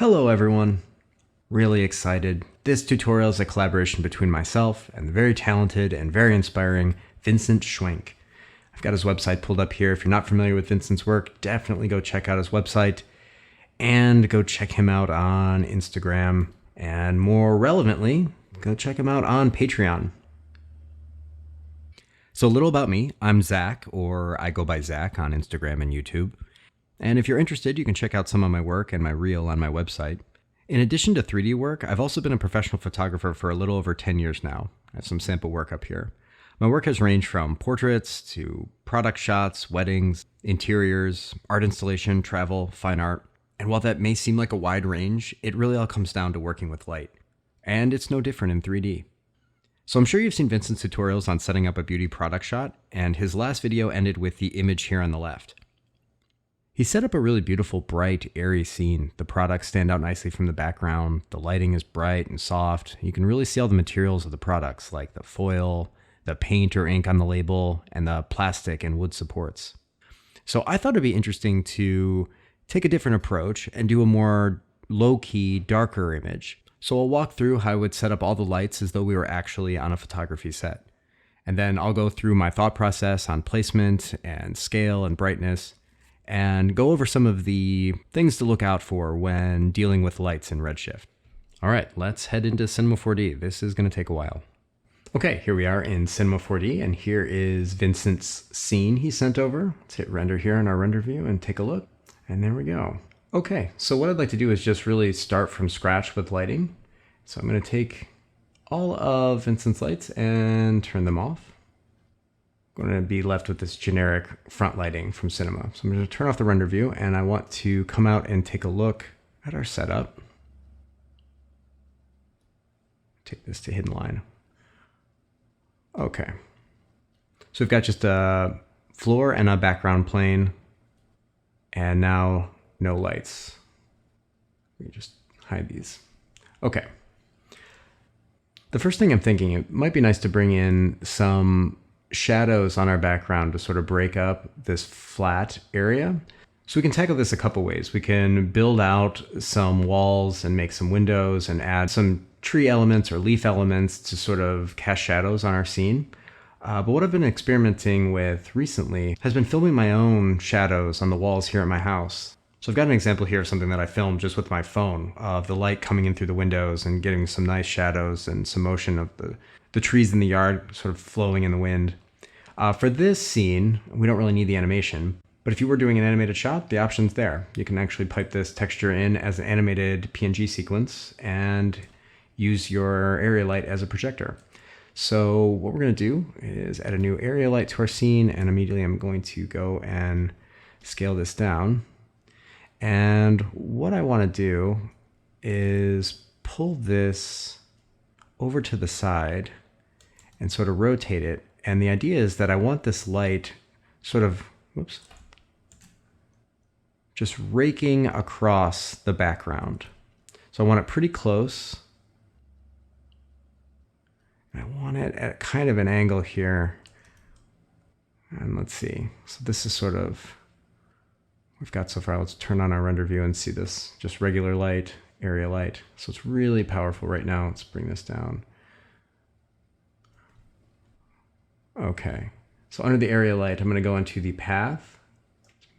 Hello everyone! Really excited. This tutorial is a collaboration between myself and the very talented and very inspiring Vincent Schwenk. I've got his website pulled up here. If you're not familiar with Vincent's work, definitely go check out his website and go check him out on Instagram. And more relevantly, go check him out on Patreon. So a little about me. I'm Zach, or I go by Zach on Instagram and YouTube. And if you're interested, you can check out some of my work and my reel on my website. In addition to 3D work, I've also been a professional photographer for a little over 10 years now. I have some sample work up here. My work has ranged from portraits to product shots, weddings, interiors, art installation, travel, fine art. And while that may seem like a wide range, it really all comes down to working with light. And it's no different in 3D. So I'm sure you've seen Vincent's tutorials on setting up a beauty product shot, and his last video ended with the image here on the left. He set up a really beautiful, bright, airy scene. The products stand out nicely from the background. The lighting is bright and soft. You can really see all the materials of the products, like the foil, the paint or ink on the label, and the plastic and wood supports. So I thought it'd be interesting to take a different approach and do a more low-key, darker image. So I'll walk through how I would set up all the lights as though we were actually on a photography set. And then I'll go through my thought process on placement and scale and brightness, and go over some of the things to look out for when dealing with lights in Redshift. All right, let's head into Cinema 4D. This is going to take a while. Okay, here we are in Cinema 4D, and here is Vincent's scene he sent over. Let's hit render here in our render view and take a look. And there we go. Okay, so what I'd like to do is just really start from scratch with lighting. So I'm going to take all of Vincent's lights and turn them off. I'm going to be left with this generic front lighting from Cinema. So I'm going to turn off the render view, and I want to come out and take a look at our setup. Take this to hidden line. Okay. So we've got just a floor and a background plane, and now no lights. Let me just hide these. Okay. The first thing I'm thinking, it might be nice to bring in some shadows on our background to sort of break up this flat area. So we can tackle this a couple ways. We can build out some walls and make some windows and add some tree elements or leaf elements to sort of cast shadows on our scene. But what I've been experimenting with recently has been filming my own shadows on the walls here at my house. So I've got an example here of something that I filmed just with my phone, of the light coming in through the windows and getting some nice shadows and some motion of the trees in the yard sort of flowing in the wind. For this scene, we don't really need the animation, but if you were doing an animated shot, the option's there. You can actually pipe this texture in as an animated PNG sequence and use your area light as a projector. So what we're going to do is add a new area light to our scene, and immediately I'm going to go and scale this down. And what I want to do is pull this over to the side and sort of rotate it. And the idea is that I want this light sort of, whoops, just raking across the background. So I want it pretty close. I want it at kind of an angle here. And let's see. So this is sort of, we've got so far. Let's turn on our render view and see this, just regular light, area light. So it's really powerful right now. Let's bring this down. Okay, so under the area light, I'm going to go into the path.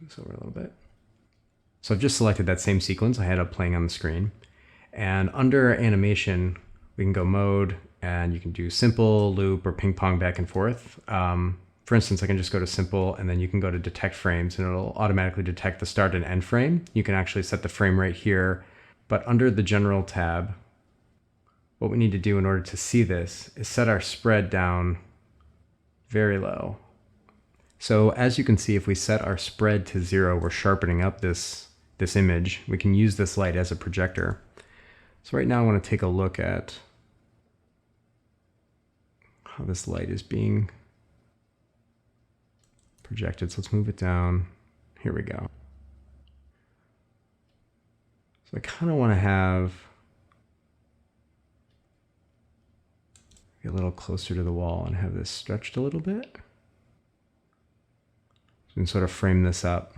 Let's move this over a little bit. So I've just selected that same sequence I had up playing on the screen. And under animation, we can go mode, and you can do simple, loop, or ping pong back and forth. For instance, I can just go to simple, and then you can go to detect frames, and it'll automatically detect the start and end frame. You can actually set the frame rate here, but under the general tab, what we need to do in order to see this is set our spread down very low. So as you can see, if we set our spread to 0, we're sharpening up this image. We can use this light as a projector. So right now I want to take a look at how this light is being projected. So let's move it down. Here we go. So I kind of want to have get a little closer to the wall and have this stretched a little bit. So we can sort of frame this up.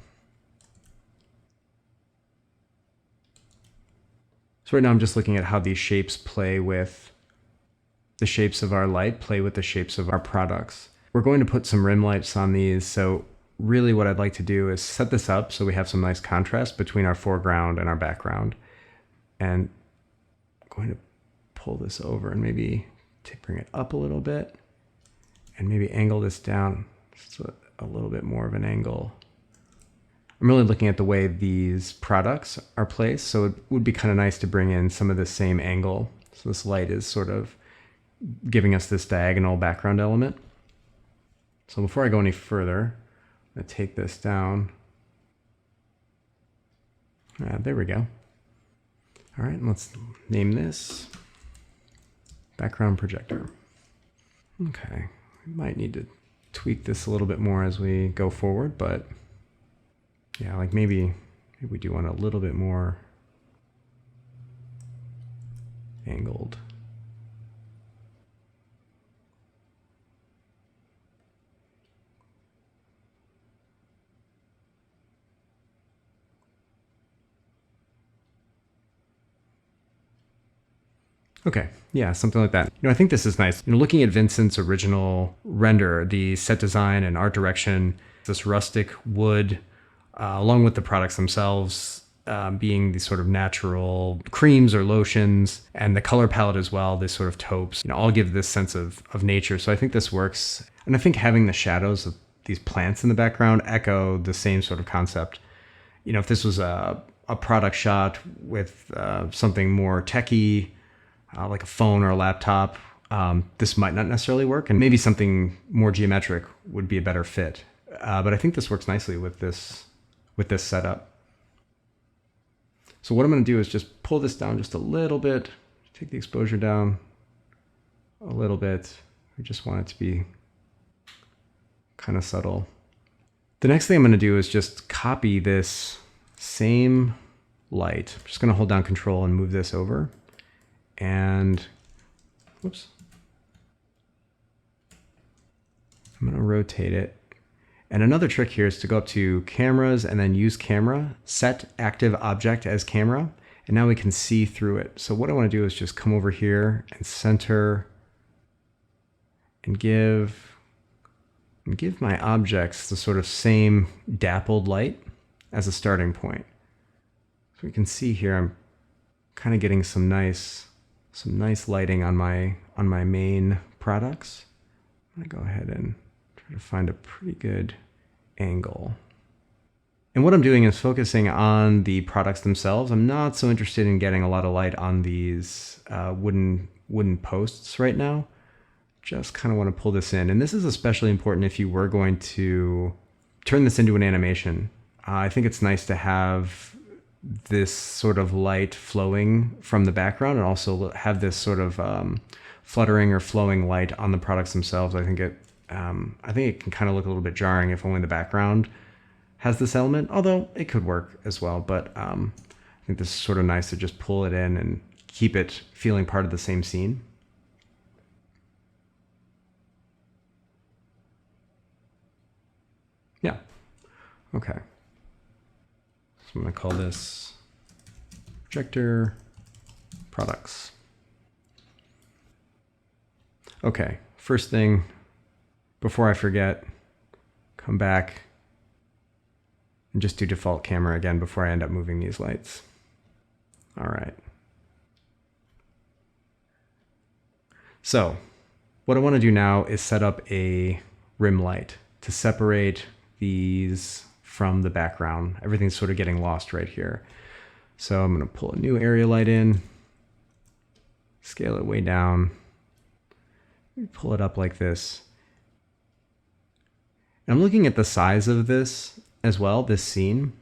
So right now I'm just looking at how these shapes play with the shapes of our light, play with the shapes of our products. We're going to put some rim lights on these. So really what I'd like to do is set this up so we have some nice contrast between our foreground and our background. And I'm going to pull this over and maybe bring it up a little bit and maybe angle this down so a little bit more of an angle. I'm really looking at the way these products are placed, so it would be kind of nice to bring in some of the same angle. So this light is sort of giving us this diagonal background element. So before I go any further, I'm going to take this down. There we go. All right, let's name this background projector. Okay, we might need to tweak this a little bit more as we go forward, but yeah, like maybe we do want a little bit more angled. Okay, yeah, something like that. I think this is nice. Looking at Vincent's original render, the set design and art direction, this rustic wood, along with the products themselves, being these sort of natural creams or lotions, and the color palette as well, this sort of taupes, all give this sense of nature. So I think this works. And I think having the shadows of these plants in the background echo the same sort of concept. If this was a product shot with something more techy, like a phone or a laptop, this might not necessarily work, and maybe something more geometric would be a better fit. But I think this works nicely with this setup. So what I'm going to do is just pull this down just a little bit, take the exposure down a little bit. We just want it to be kind of subtle. The next thing I'm going to do is just copy this same light. I'm just going to hold down Control and move this over. And whoops, I'm going to rotate it. And another trick here is to go up to cameras and then use camera, set active object as camera, and now we can see through it. So what I want to do is just come over here and center and give my objects the sort of same dappled light as a starting point. So we can see here I'm kind of getting some nice lighting on my main products. I'm gonna go ahead and try to find a pretty good angle. And what I'm doing is focusing on the products themselves. I'm not so interested in getting a lot of light on these wooden posts right now. Just kind of want to pull this in. And this is especially important if you were going to turn this into an animation. I think it's nice to have this sort of light flowing from the background and also have this sort of fluttering or flowing light on the products themselves. I think it can kind of look a little bit jarring if only the background has this element, although it could work as well. But I think this is sort of nice to just pull it in and keep it feeling part of the same scene. Yeah, okay. So I'm going to call this projector products. Okay, first thing, before I forget, come back and just do default camera again before I end up moving these lights. All right. So what I want to do now is set up a rim light to separate these from the background. Everything's sort of getting lost right here. So I'm going to pull a new area light in, scale it way down, pull it up like this. And I'm looking at the size of this as well, this scene.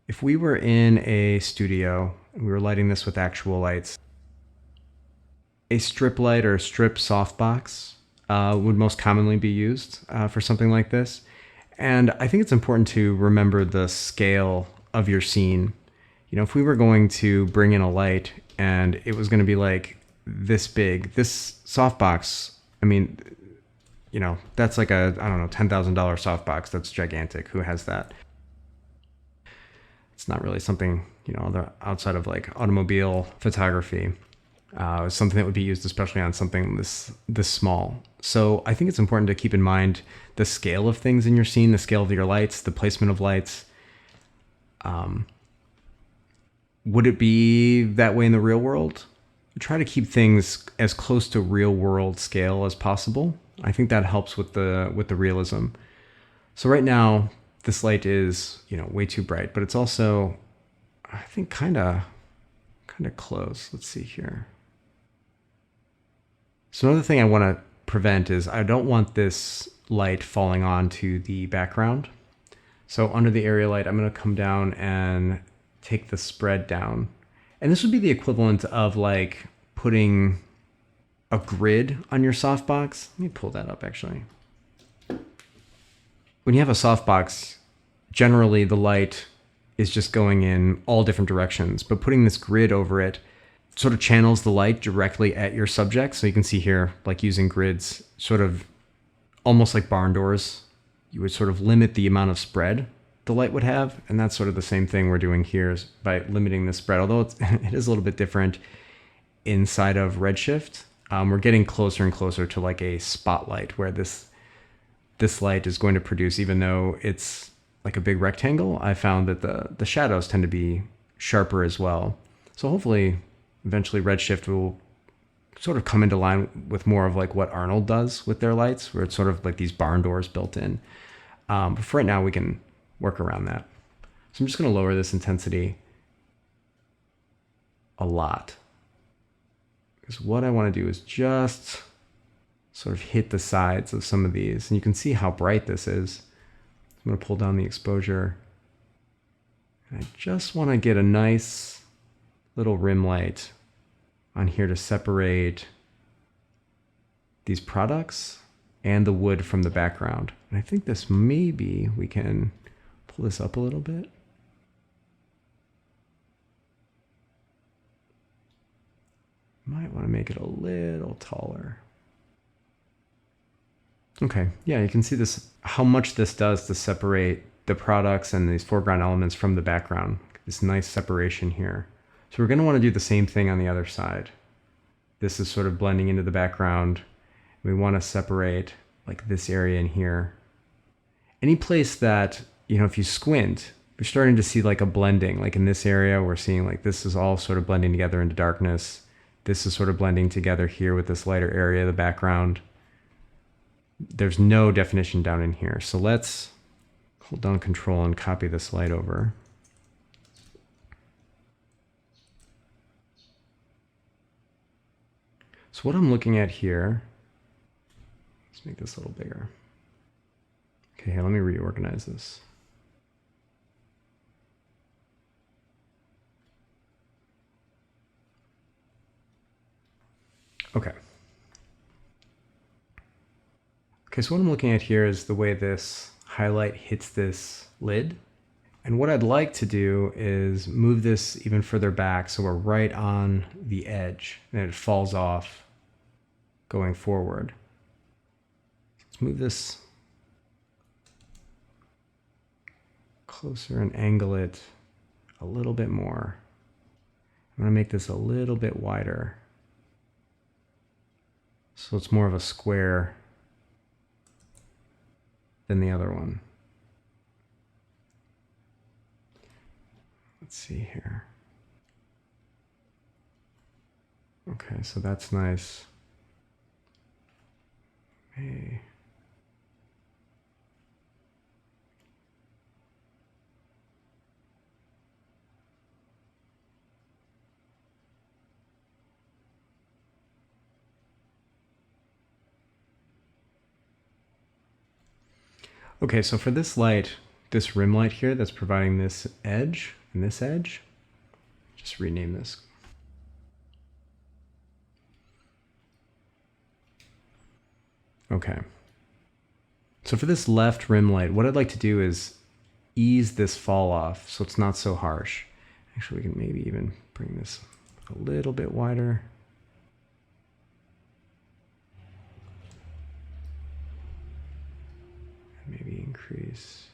If we were in a studio and we were lighting this with actual lights, a strip light or a strip softbox would most commonly be used for something like this. And I think it's important to remember the scale of your scene. If we were going to bring in a light and it was going to be like this big, this softbox, I mean, that's like a, I don't know, $10,000 softbox. That's gigantic. Who has that? It's not really something outside of like automobile photography. Something that would be used especially on something this small. So I think it's important to keep in mind the scale of things in your scene, the scale of your lights, the placement of lights. Would it be that way in the real world? Try to keep things as close to real world scale as possible. I think that helps with the realism. So right now, this light is, way too bright, but it's also, I think, kind of close. Let's see here. So another thing I want to prevent is I don't want this light falling onto the background. So under the area light, I'm going to come down and take the spread down. And this would be the equivalent of like putting a grid on your softbox. Let me pull that up actually. When you have a softbox, generally the light is just going in all different directions, but putting this grid over it sort of channels the light directly at your subject. So you can see here, like using grids, sort of almost like barn doors, you would sort of limit the amount of spread the light would have. And that's sort of the same thing we're doing here is by limiting the spread, although it is a little bit different inside of Redshift. We're getting closer and closer to like a spotlight where this light is going to produce, even though it's like a big rectangle, I found that the shadows tend to be sharper as well. So hopefully eventually Redshift will sort of come into line with more of like what Arnold does with their lights, where it's sort of like these barn doors built in. But for right now, we can work around that. So I'm just going to lower this intensity a lot. Because what I want to do is just sort of hit the sides of some of these. And you can see how bright this is. I'm going to pull down the exposure. And I just want to get a nice little rim light on here to separate these products and the wood from the background. And I think this maybe we can pull this up a little bit. Might want to make it a little taller. Okay, yeah, you can see this, how much this does to separate the products and these foreground elements from the background. This nice separation here. So we're going to want to do the same thing on the other side. This is sort of blending into the background. We want to separate like this area in here. Any place that, if you squint, you're starting to see like a blending. Like in this area, we're seeing like this is all sort of blending together into darkness. This is sort of blending together here with this lighter area of the background. There's no definition down in here. So let's hold down Control and copy this light over. So what I'm looking at here, let's make this a little bigger. Okay, let me reorganize this. Okay. Okay, so what I'm looking at here is the way this highlight hits this lid. And what I'd like to do is move this even further back so we're right on the edge and it falls off going forward. Let's move this closer and angle it a little bit more. I'm going to make this a little bit wider so it's more of a square than the other one. Let's see here. Okay, so that's nice. Hey. Okay, so for this light, this rim light here that's providing this edge and this edge, just rename this. Okay. So for this left rim light, what I'd like to do is ease this fall off so it's not so harsh. Actually, we can maybe even bring this a little bit wider. Maybe increase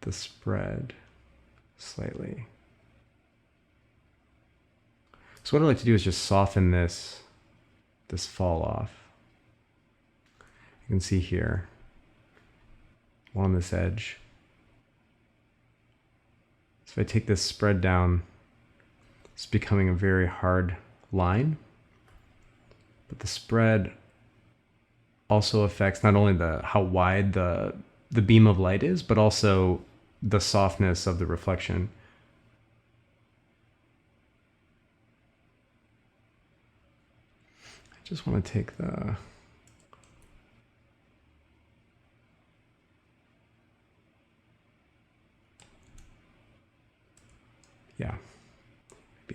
the spread slightly. So what I like to do is just soften this fall off. You can see here along this edge. So if I take this spread down, it's becoming a very hard line. But the spread also affects not only how wide the beam of light is, but also the softness of the reflection. I just want to take maybe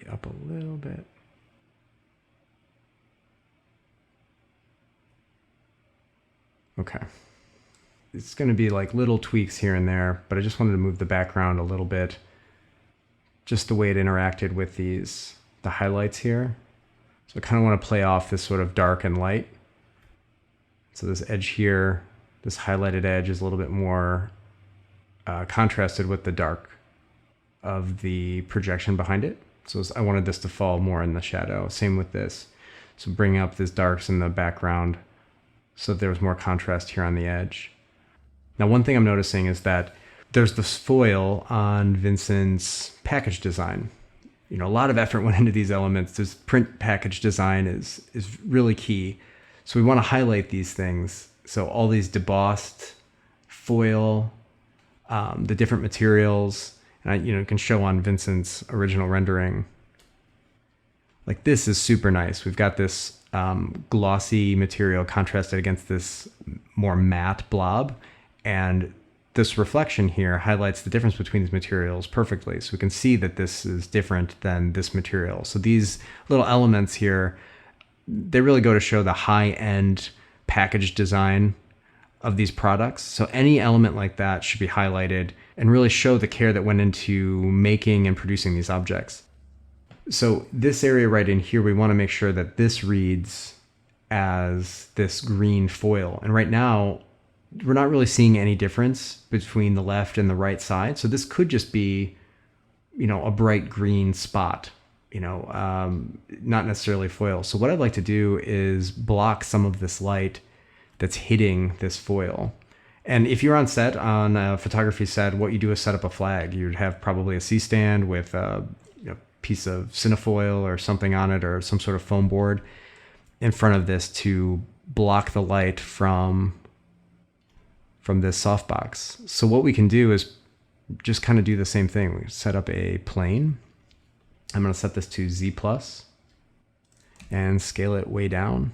up a little bit. Okay. It's going to be like little tweaks here and there, but I just wanted to move the background a little bit. Just the way it interacted with the highlights here. So I kind of want to play off this sort of dark and light. So this edge here, this highlighted edge is a little bit more contrasted with the dark of the projection behind it. So I wanted this to fall more in the shadow. Same with this. So bring up this darks in the background so there was more contrast here on the edge. Now, one thing I'm noticing is that there's this foil on Vincent's package design. You know, a lot of effort went into these elements. This print package design is really key. So we want to highlight these things. So all these debossed foil, the different materials, and you can show on Vincent's original rendering. Like this is super nice. We've got this glossy material contrasted against this more matte blob, and this reflection here highlights the difference between these materials perfectly. So we can see that this is different than this material. So these little elements here, they really go to show the high-end package design of these products. So any element like that should be highlighted and really show the care that went into making and producing these objects. So this area right in here, we want to make sure that this reads as this green foil. And right now, we're not really seeing any difference between the left and the right side. So this could just be, a bright green spot, not necessarily foil. So what I'd like to do is block some of this light that's hitting this foil. And if you're on set, on a photography set, what you do is set up a flag. You'd have probably a C-stand with a piece of cinefoil or something on it, or some sort of foam board in front of this to block the light from this softbox. So what we can do is just kind of do the same thing. We set up a plane. I'm going to set this to Z+ and scale it way down.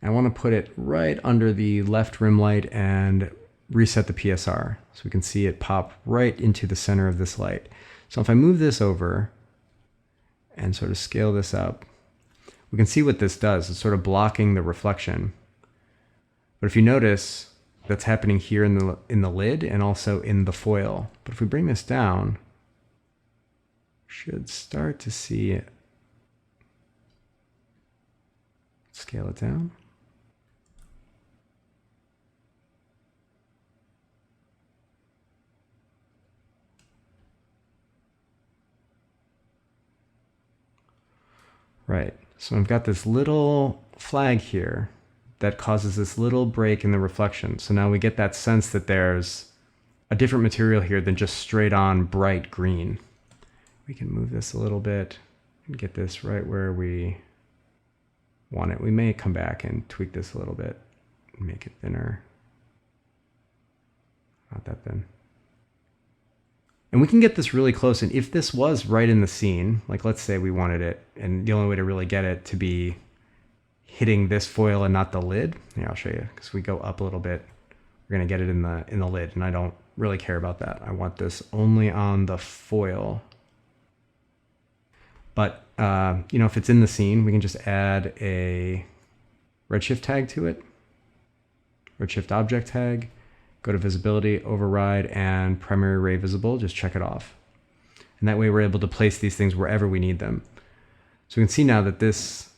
I want to put it right under the left rim light and reset the PSR so we can see it pop right into the center of this light. So if I move this over and sort of scale this up, we can see what this does. It's sort of blocking the reflection. But if you notice, that's happening here in the lid and also in the foil. But if we bring this down, should start to see it. Scale it down. Right, so I've got this little flag here that causes this little break in the reflection. So now we get that sense that there's a different material here than just straight on bright green. We can move this a little bit and get this right where we want it. We may come back and tweak this a little bit and make it thinner. Not that thin. And we can get this really close. And if this was right in the scene, like let's say we wanted it, and the only way to really get it to be hitting this foil and not the lid, here I'll show you, because we go up a little bit, we're gonna get it in the lid, and I don't really care about that. I want this only on the foil. But if it's in the scene, we can just add a Redshift tag to it, Redshift object tag. Go to visibility, override, and primary ray visible, just check it off. And that way we're able to place these things wherever we need them. So we can see now that this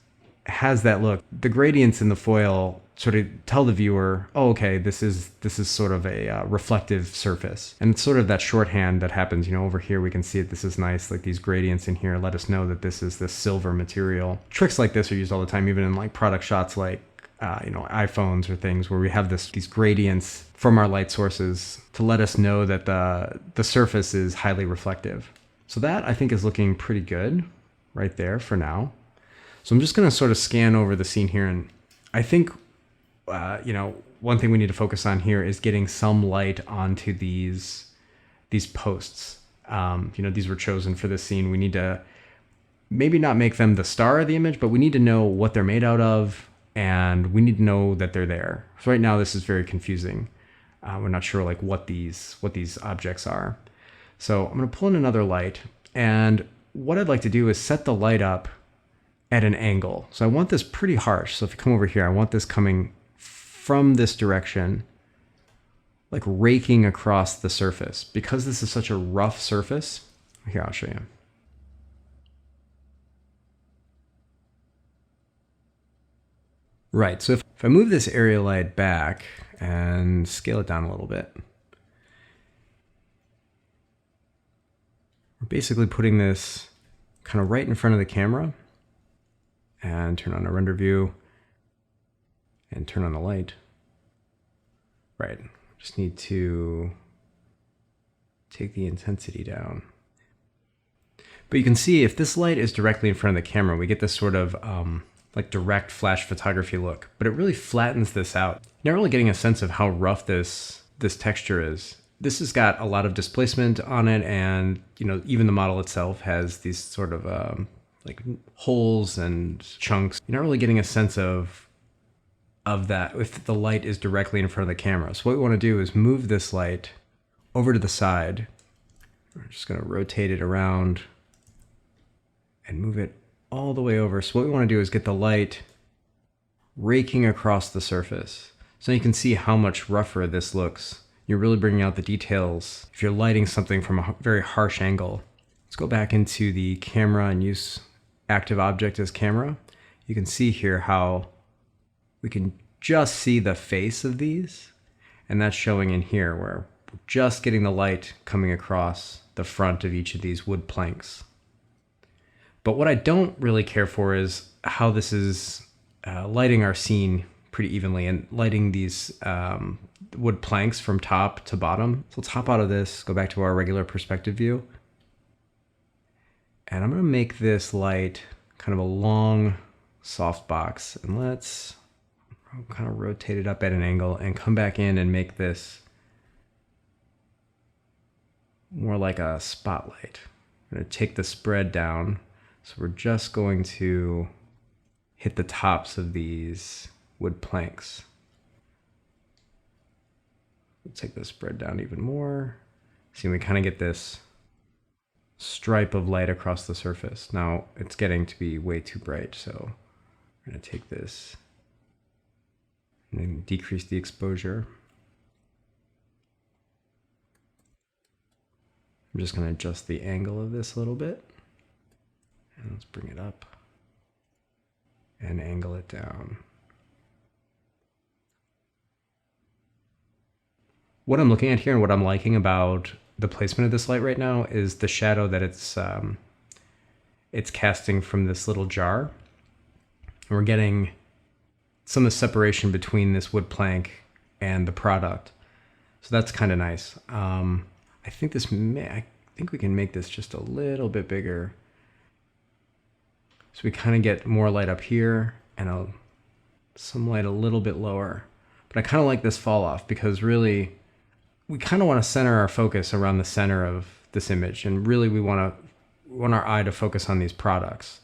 has that look. The gradients in the foil sort of tell the viewer, oh, okay, this is sort of a reflective surface. And it's sort of that shorthand that happens, over here we can see it, this is nice, like these gradients in here let us know that this is this silver material. Tricks like this are used all the time, even in like product shots like iPhones or things where we have these gradients from our light sources to let us know that the surface is highly reflective. So that I think is looking pretty good right there for now. So I'm just going to sort of scan over the scene here, and I think one thing we need to focus on here is getting some light onto these posts. These were chosen for this scene. We need to maybe not make them the star of the image, but we need to know what they're made out of, and we need to know that they're there. So right now this is very confusing. We're not sure like what these objects are. So I'm going to pull in another light, and what I'd like to do is set the light up at an angle. So I want this pretty harsh. So if you come over here, I want this coming from this direction, like raking across the surface. Because this is such a rough surface, here, I'll show you. Right, so if I move this area light back and scale it down a little bit, we're basically putting this kind of right in front of the camera, and turn on a render view and turn on the light. Right, just need to take the intensity down. But you can see if this light is directly in front of the camera, we get this sort of like direct flash photography look, but it really flattens this out. You're not really getting a sense of how rough this texture is. This has got a lot of displacement on it, and even the model itself has these sort of like holes and chunks. You're not really getting a sense of that if the light is directly in front of the camera. So what we want to do is move this light over to the side. We're just going to rotate it around and move it all the way over. So what we want to do is get the light raking across the surface. So you can see how much rougher this looks. You're really bringing out the details if you're lighting something from a very harsh angle. Let's go back into the camera and use active object as camera. You can see here how we can just see the face of these, and that's showing in here where we're just getting the light coming across the front of each of these wood planks. But what I don't really care for is how this is lighting our scene pretty evenly and lighting these wood planks from top to bottom. So let's hop out of this, go back to our regular perspective view. And I'm going to make this light kind of a long soft box, and let's kind of rotate it up at an angle and come back in and make this more like a spotlight. I'm going to take the spread down, so we're just going to hit the tops of these wood planks. We'll take the spread down even more. See, we kind of get this stripe of light across the surface. Now it's getting to be way too bright, so I'm going to take this and then decrease the exposure. I'm just going to adjust the angle of this a little bit, and let's bring it up and angle it down. What I'm looking at here and what I'm liking about the placement of this light right now is the shadow that it's casting from this little jar. And we're getting some of the separation between this wood plank and the product. So that's kind of nice. I think we can make this just a little bit bigger. So we kind of get more light up here and some light a little bit lower. But I kind of like this fall off because really we kind of want to center our focus around the center of this image, and really we want our eye to focus on these products.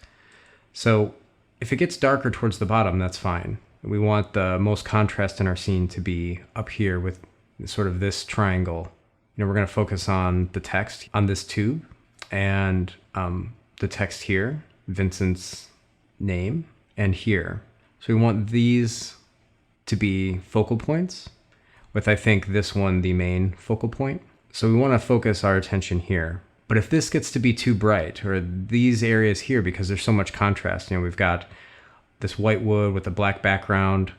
So if it gets darker towards the bottom, that's fine. We want the most contrast in our scene to be up here with sort of this triangle. We're going to focus on the text on this tube and the text here, Vincent's name, and here. So we want these to be focal points, with I think this one the main focal point. So we want to focus our attention here. But if this gets to be too bright, or these areas here, because there's so much contrast, we've got this white wood with a black background,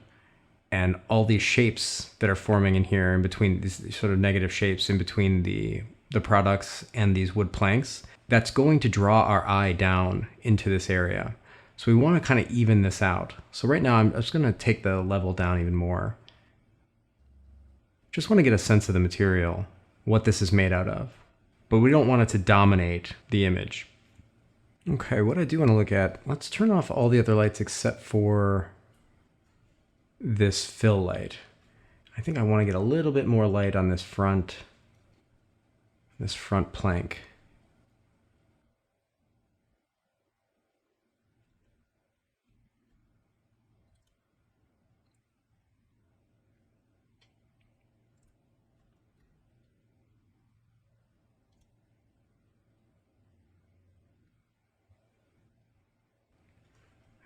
and all these shapes that are forming in here in between these sort of negative shapes in between the products and these wood planks, that's going to draw our eye down into this area. So we want to kind of even this out. So right now I'm just going to take the level down even more. Just want to get a sense of the material, what this is made out of. But we don't want it to dominate the image. Okay, what I do want to look at, let's turn off all the other lights except for this fill light. I think I want to get a little bit more light on this front plank.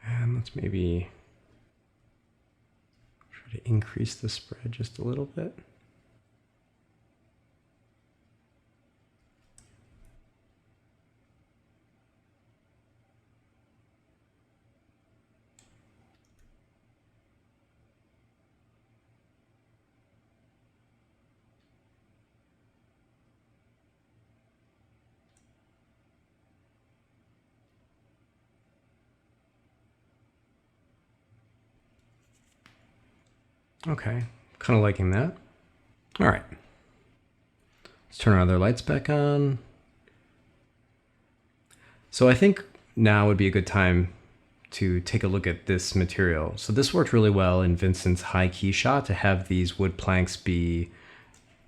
And let's maybe try to increase the spread just a little bit. Okay, kind of liking that. All right, let's turn our other lights back on. So I think now would be a good time to take a look at this material. So this worked really well in Vincent's high key shot to have these wood planks be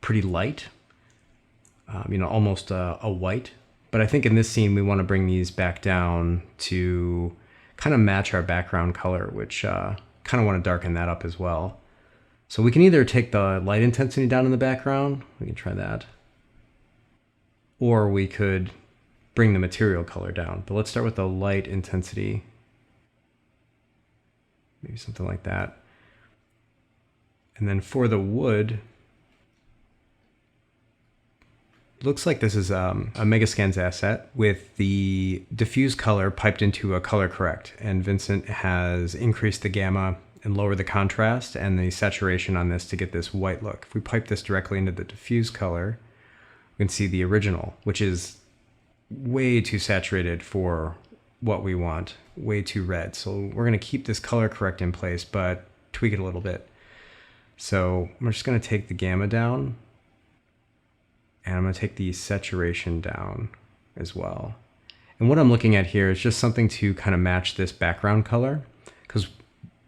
pretty light, almost a white. But I think in this scene, we want to bring these back down to kind of match our background color, which kind of want to darken that up as well. So we can either take the light intensity down in the background, we can try that, or we could bring the material color down. But let's start with the light intensity. Maybe something like that. And then for the wood, looks like this is a Megascans asset with the diffuse color piped into a color correct. And Vincent has increased the gamma and lowered the contrast and the saturation on this to get this white look. If we pipe this directly into the diffuse color, we can see the original, which is way too saturated for what we want, way too red. So we're gonna keep this color correct in place, but tweak it a little bit. So I'm just gonna take the gamma down, and I'm gonna take the saturation down as well. And what I'm looking at here is just something to kind of match this background color, because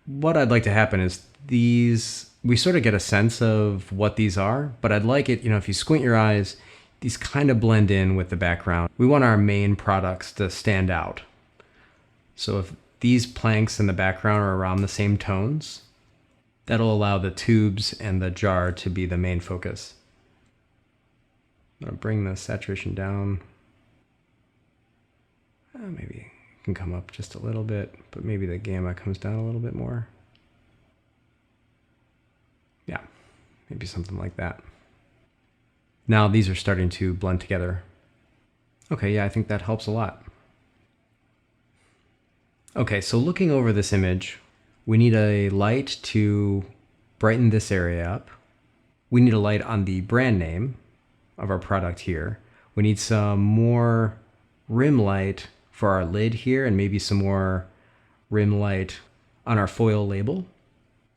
what I'd like to happen is these, we sort of get a sense of what these are, but I'd like it, if you squint your eyes, these kind of blend in with the background. We want our main products to stand out. So if these planks in the background are around the same tones, that'll allow the tubes and the jar to be the main focus. I'm gonna bring the saturation down. Maybe it can come up just a little bit, but maybe the gamma comes down a little bit more. Yeah, maybe something like that. Now these are starting to blend together. Okay, yeah, I think that helps a lot. Okay, so looking over this image, we need a light to brighten this area up. We need a light on the brand name of our product here. We need some more rim light for our lid here, and maybe some more rim light on our foil label.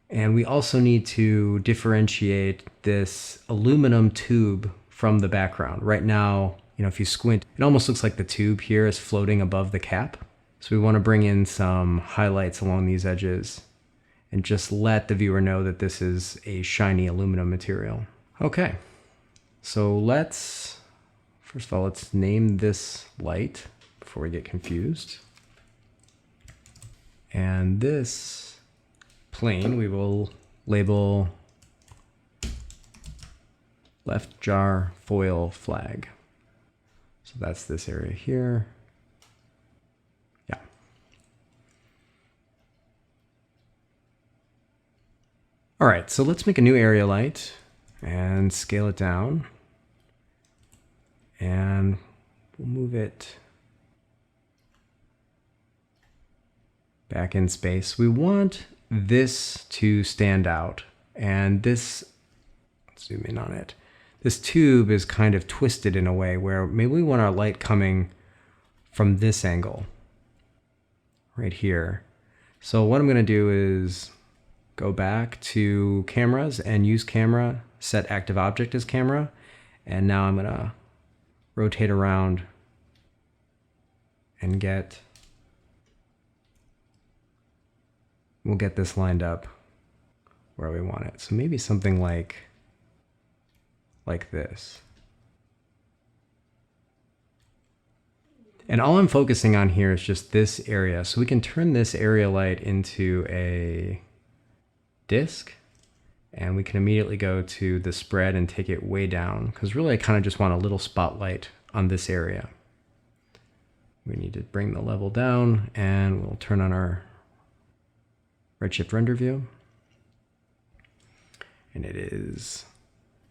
And we also need to differentiate this aluminum tube from the background. Right now, if you squint, it almost looks like the tube here is floating above the cap. So we want to bring in some highlights along these edges and just let the viewer know that this is a shiny aluminum material. Okay, so first of all, let's name this light before we get confused. And this plane we will label left jar foil flag. So that's this area here. Yeah. All right, so let's make a new area light and scale it down. And we'll move it back in space. We want this to stand out. And this, let's zoom in on it. This tube is kind of twisted in a way where maybe we want our light coming from this angle right here. So what I'm going to do is go back to cameras and use camera, set active object as camera. And now I'm going to rotate around and we'll get this lined up where we want it. So maybe something like this. And all I'm focusing on here is just this area. So we can turn this area light into a disk, and we can immediately go to the spread and take it way down, because really I kind of just want a little spotlight on this area. We need to bring the level down, and we'll turn on our Redshift render view. And it is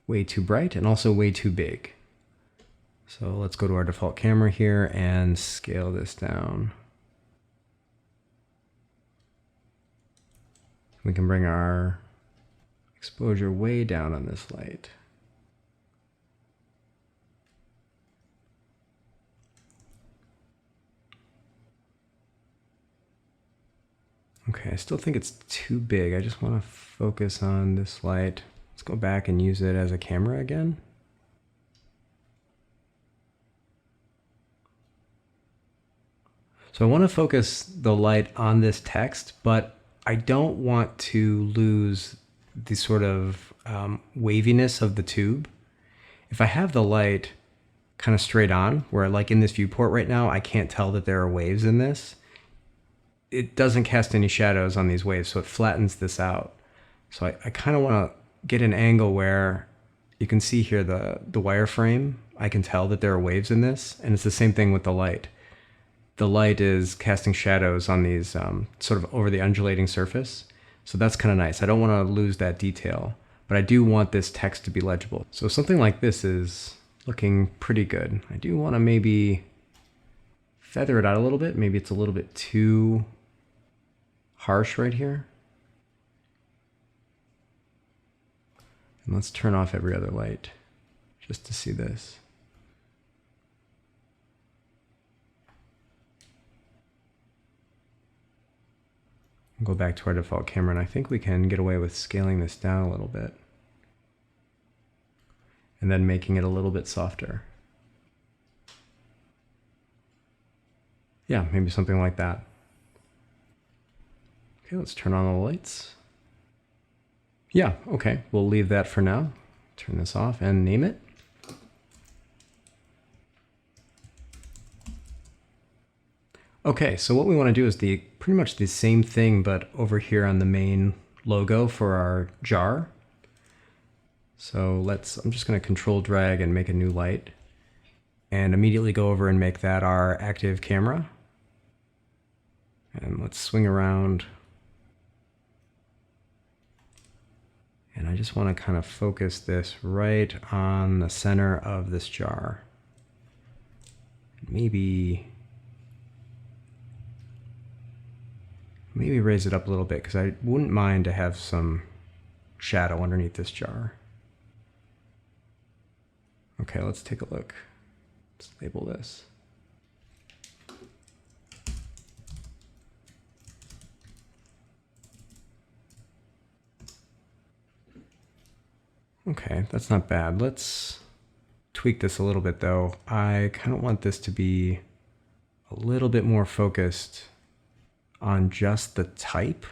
way too bright and also way too big. So let's go to our default camera here and scale this down. We can bring our exposure way down on this light. Okay, I still think it's too big. I just want to focus on this light. Let's go back and use it as a camera again. So I want to focus the light on this text, but I don't want to lose the sort of waviness of the tube. If I have the light kind of straight on, where like in this viewport right now, I can't tell that there are waves in this, it doesn't cast any shadows on these waves, so it flattens this out. So I kind of want to get an angle where you can see here the wireframe. I can tell that there are waves in this, and it's the same thing with the light. The light is casting shadows on these sort of over the undulating surface. So that's kind of nice. I don't want to lose that detail, but I do want this text to be legible. So something like this is looking pretty good. I do want to maybe feather it out a little bit. Maybe it's a little bit too harsh right here. And let's turn off every other light just to see this. Go back to our default camera, and I think we can get away with scaling this down a little bit and then making it a little bit softer. Yeah, maybe something like that. Okay, let's turn on the lights. Yeah, okay, we'll leave that for now. Turn this off and name it. Okay, so what we want to do is pretty much the same thing, but over here on the main logo for our jar. So I'm just going to control drag and make a new light, and immediately go over and make that our active camera. And let's swing around. And I just want to kind of focus this right on the center of this jar. Maybe raise it up a little bit, because I wouldn't mind to have some shadow underneath this jar. Okay, let's take a look. Let's label this. Okay, that's not bad. Let's tweak this a little bit though. I kind of want this to be a little bit more focused on just the type.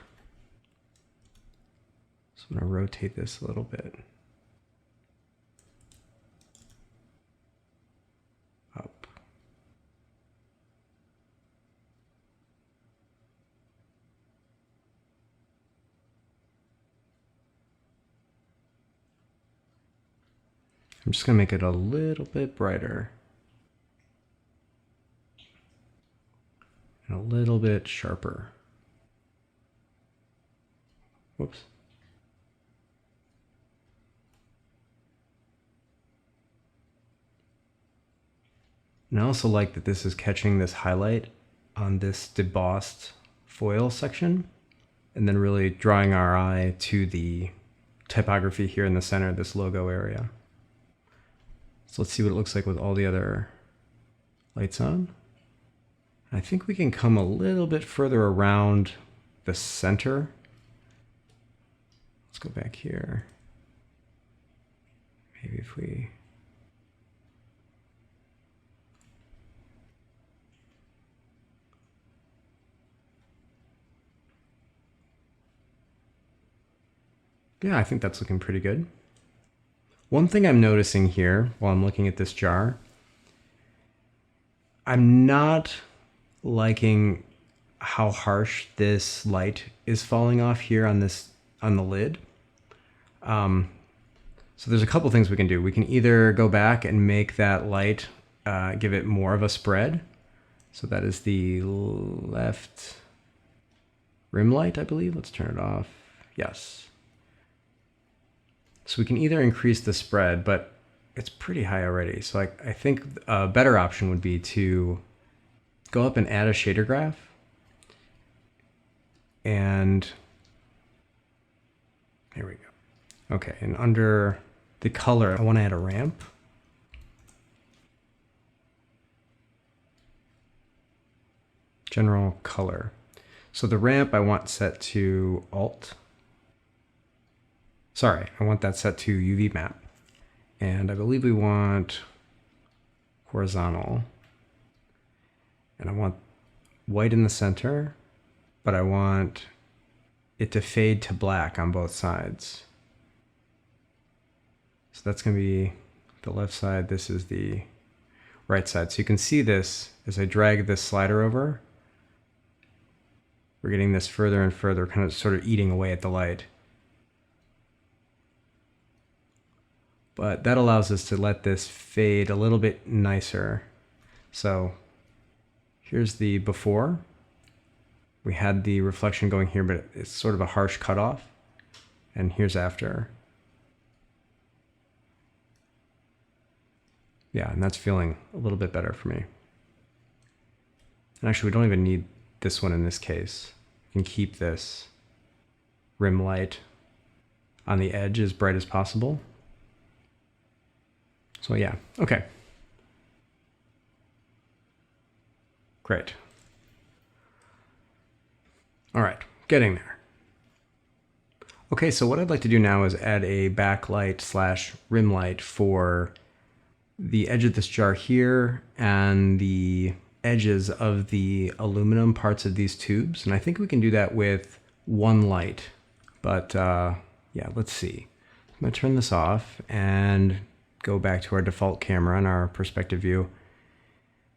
So I'm going to rotate this a little bit. Up. I'm just going to make it a little bit brighter. And a little bit sharper. Whoops. And I also like that this is catching this highlight on this debossed foil section. and then really drawing our eye to the typography here in the center, this logo area. So let's see what it looks like with all the other lights on. I think we can come a little bit further around the center. Let's go back here. Maybe if we... Yeah, I think that's looking pretty good. One thing I'm noticing here while I'm looking at this jar, I'm not liking how harsh this light is falling off here on the lid. So there's a couple things we can do. We can either go back and make that light, give it more of a spread. So that is the left rim light, I believe. Let's turn it off. Yes. So we can either increase the spread, but it's pretty high already. So I think a better option would be to go up and add a shader graph. And here we go. Okay, and under the color, I want to add a ramp. General color. So the ramp I want set to Alt. Sorry, I want that set to UV map. And I believe we want horizontal. And I want white in the center, but I want it to fade to black on both sides. So that's going to be the left side. This is the right side. So you can see this as I drag this slider over. We're getting this further and further, kind of sort of eating away at the light. But that allows us to let this fade a little bit nicer. So here's the before. We had the reflection going here, but it's sort of a harsh cutoff. And here's after. Yeah, and that's feeling a little bit better for me. And actually, we don't even need this one in this case. We can keep this rim light on the edge as bright as possible. So yeah, okay. Great. All right, getting there. Okay, so what I'd like to do now is add a backlight slash rim light for the edge of this jar here and the edges of the aluminum parts of these tubes. And I think we can do that with one light, but yeah, let's see. I'm gonna turn this off and go back to our default camera and our perspective view.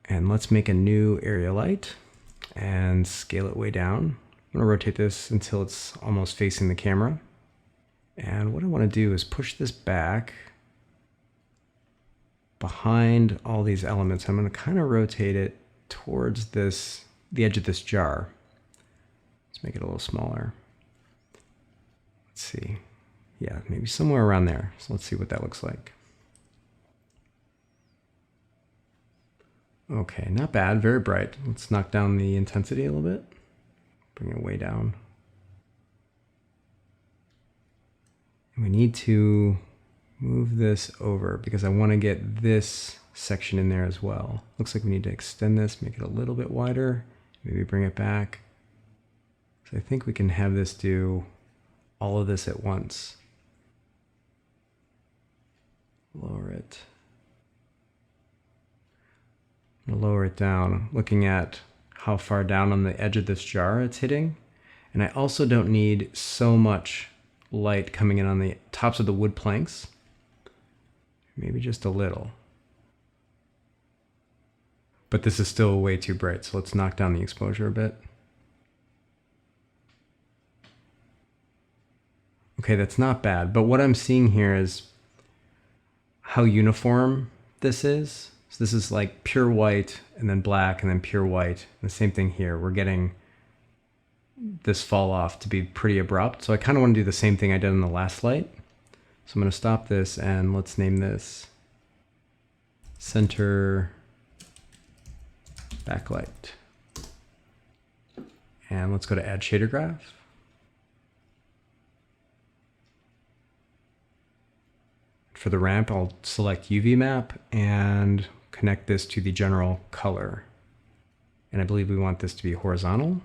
And let's make a new area light and scale it way down. I'm gonna rotate this until it's almost facing the camera. And what I wanna do is push this back behind all these elements. I'm gonna kind of rotate it towards this, the edge of this jar. Let's make it a little smaller. Let's see. Yeah, maybe somewhere around there. So let's see what that looks like. Okay, not bad, very bright. Let's knock down the intensity a little bit. Bring it way down. And we need to move this over because I want to get this section in there as well. Looks like we need to extend this, make it a little bit wider, maybe bring it back. So I think we can have this do all of this at once. Lower it. I'm gonna lower it down, looking at how far down on the edge of this jar it's hitting. And I also don't need so much light coming in on the tops of the wood planks. Maybe just a little. But this is still way too bright, so let's knock down the exposure a bit. Okay, that's not bad, but what I'm seeing here is how uniform this is. So this is like pure white and then black and then pure white. And the same thing here. We're getting this fall off to be pretty abrupt. So I kind of want to do the same thing I did on the last light. So I'm going to stop this and let's name this center backlight. And let's go to add shader graph. For the ramp, I'll select UV map and connect this to the general color. And I believe we want this to be horizontal.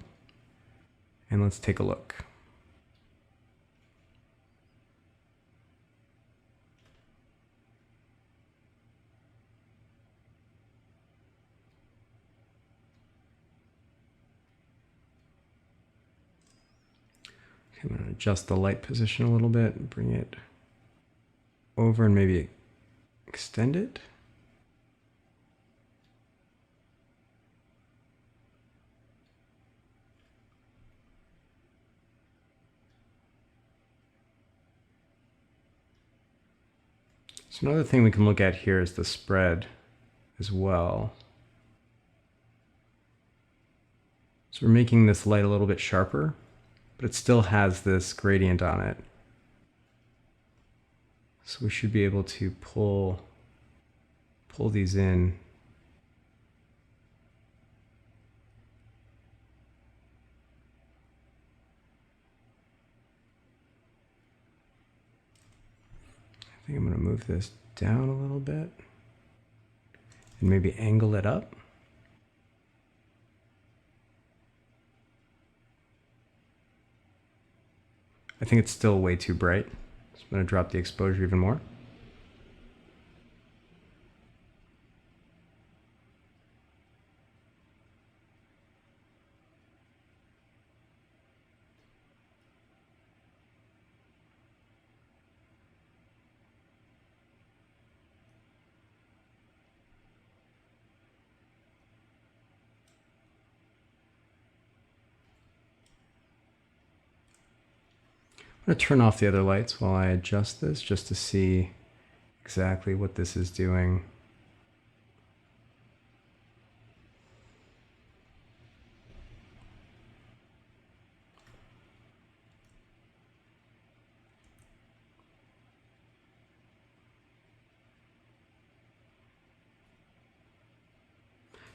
And let's take a look. I'm going to adjust the light position a little bit and bring it over and maybe extend it. So another thing we can look at here is the spread as well. So we're making this light a little bit sharper, but it still has this gradient on it. So we should be able to pull these in. I think I'm going to move this down a little bit and maybe angle it up. I think it's still way too bright, so I'm going to drop the exposure even more. I'm going to turn off the other lights while I adjust this just to see exactly what this is doing.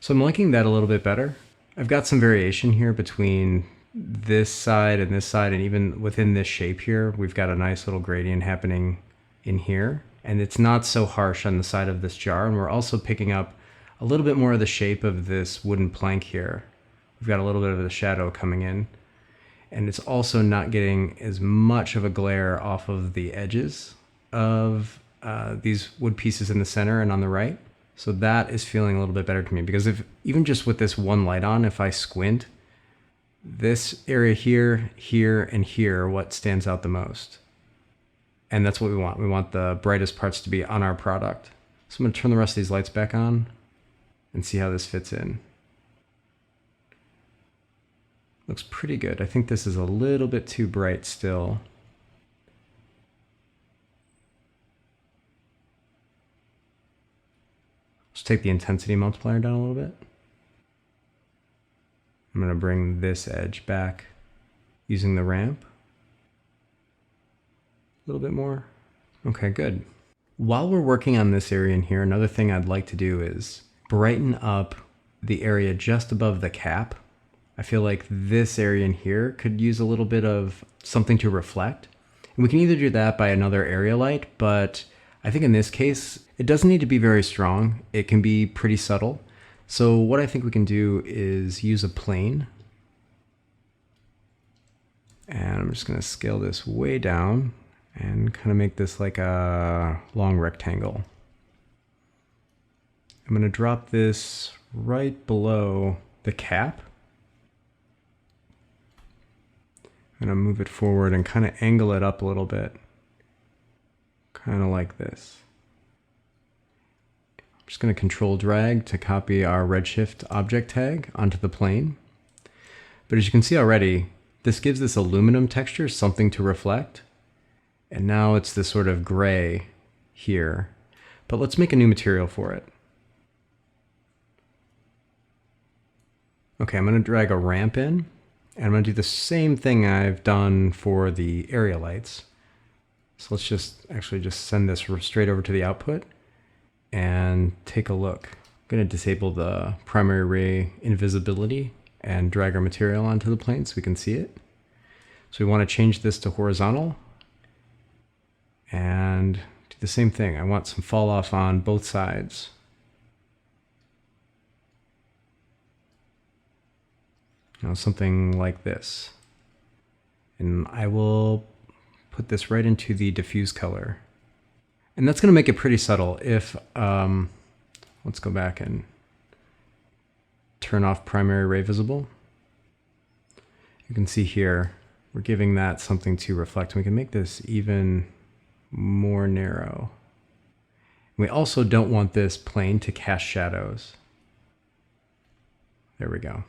So I'm liking that a little bit better. I've got some variation here between this side, and even within this shape here, we've got a nice little gradient happening in here. And it's not so harsh on the side of this jar. And we're also picking up a little bit more of the shape of this wooden plank here. We've got a little bit of the shadow coming in. And it's also not getting as much of a glare off of the edges of these wood pieces in the center and on the right. So that is feeling a little bit better to me, because if even just with this one light on, if I squint, this area here, here, and here are what stands out the most. And that's what we want. We want the brightest parts to be on our product. So I'm going to turn the rest of these lights back on and see how this fits in. Looks pretty good. I think this is a little bit too bright still. Let's take the intensity multiplier down a little bit. I'm going to bring this edge back using the ramp. A little bit more. Okay, good. While we're working on this area in here, another thing I'd like to do is brighten up the area just above the cap. I feel like this area in here could use a little bit of something to reflect. And we can either do that by another area light, but I think in this case, it doesn't need to be very strong. It can be pretty subtle. So what I think we can do is use a plane. And I'm just going to scale this way down and kind of make this like a long rectangle. I'm going to drop this right below the cap. I'm going to move it forward and kind of angle it up a little bit. Kind of like this. I'm just going to control drag to copy our Redshift object tag onto the plane. But as you can see already, this gives this aluminum texture something to reflect. And now it's this sort of gray here. But let's make a new material for it. Okay, I'm going to drag a ramp in. And I'm going to do the same thing I've done for the area lights. So let's just send this straight over to the output and take a look. I'm going to disable the primary ray invisibility and drag our material onto the plane so we can see it. So we want to change this to horizontal and do the same thing. I want some fall off on both sides. Now something like this. And I will put this right into the diffuse color. And that's going to make it pretty subtle. If, let's go back and turn off primary ray visible. You can see here, we're giving that something to reflect. And we can make this even more narrow. We also don't want this plane to cast shadows. There we go.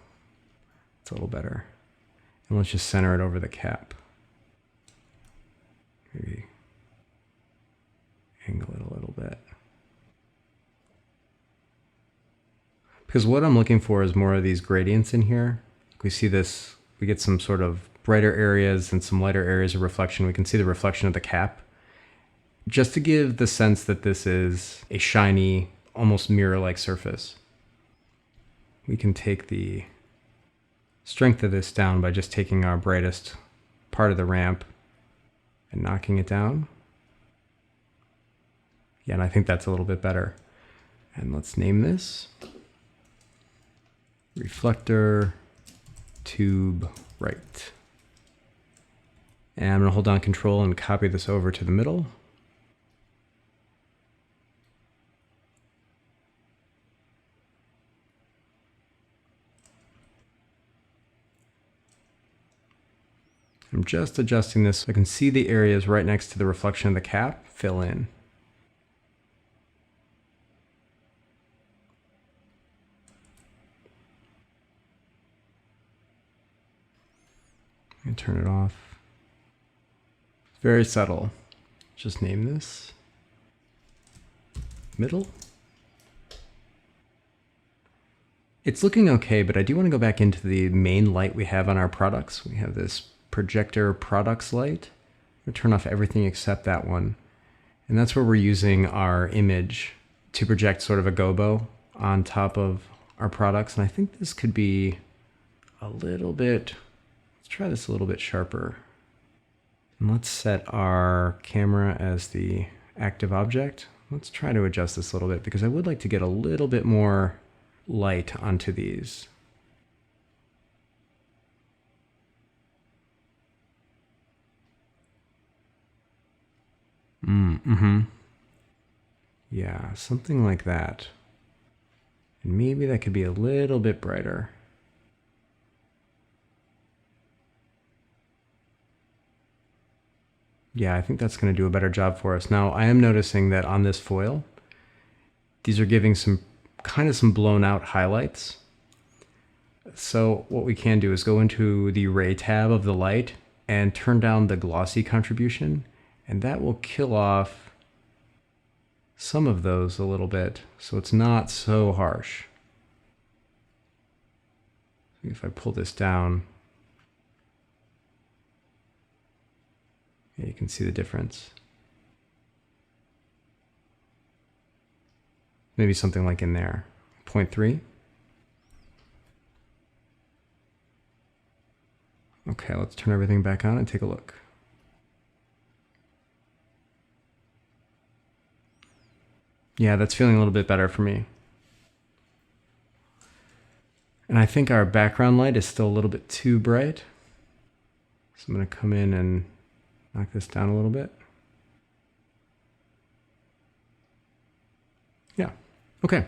It's a little better. And let's just center it over the cap. Maybe angle it a little bit. Because what I'm looking for is more of these gradients in here. We see this, we get some sort of brighter areas and some lighter areas of reflection. We can see the reflection of the cap. Just to give the sense that this is a shiny, almost mirror-like surface. We can take the strength of this down by just taking our brightest part of the ramp and knocking it down. Yeah, and I think that's a little bit better. And let's name this Reflector Tube Right. And I'm going to hold down Control and copy this over to the middle. I'm just adjusting this so I can see the areas right next to the reflection of the cap fill in. And turn it off. Very subtle. Just name this Middle. It's looking okay, but I do want to go back into the main light we have on our products. We have this projector products light. We'll turn off everything except that one. And that's where we're using our image to project sort of a gobo on top of our products. And I think this could be a little bit, let's try this a little bit sharper. And let's set our camera as the active object. Let's try to adjust this a little bit because I would like to get a little bit more light onto these. Yeah, something like that. And maybe that could be a little bit brighter. Yeah, I think that's going to do a better job for us. Now, I am noticing that on this foil, these are giving some kind of some blown out highlights. So what we can do is go into the ray tab of the light and turn down the glossy contribution, and that will kill off some of those a little bit, so it's not so harsh. If I pull this down, yeah, you can see the difference. Maybe something like in there, 0.3. Okay, let's turn everything back on and take a look. Yeah, that's feeling a little bit better for me. And I think our background light is still a little bit too bright. So I'm going to come in and knock this down a little bit. Yeah, okay.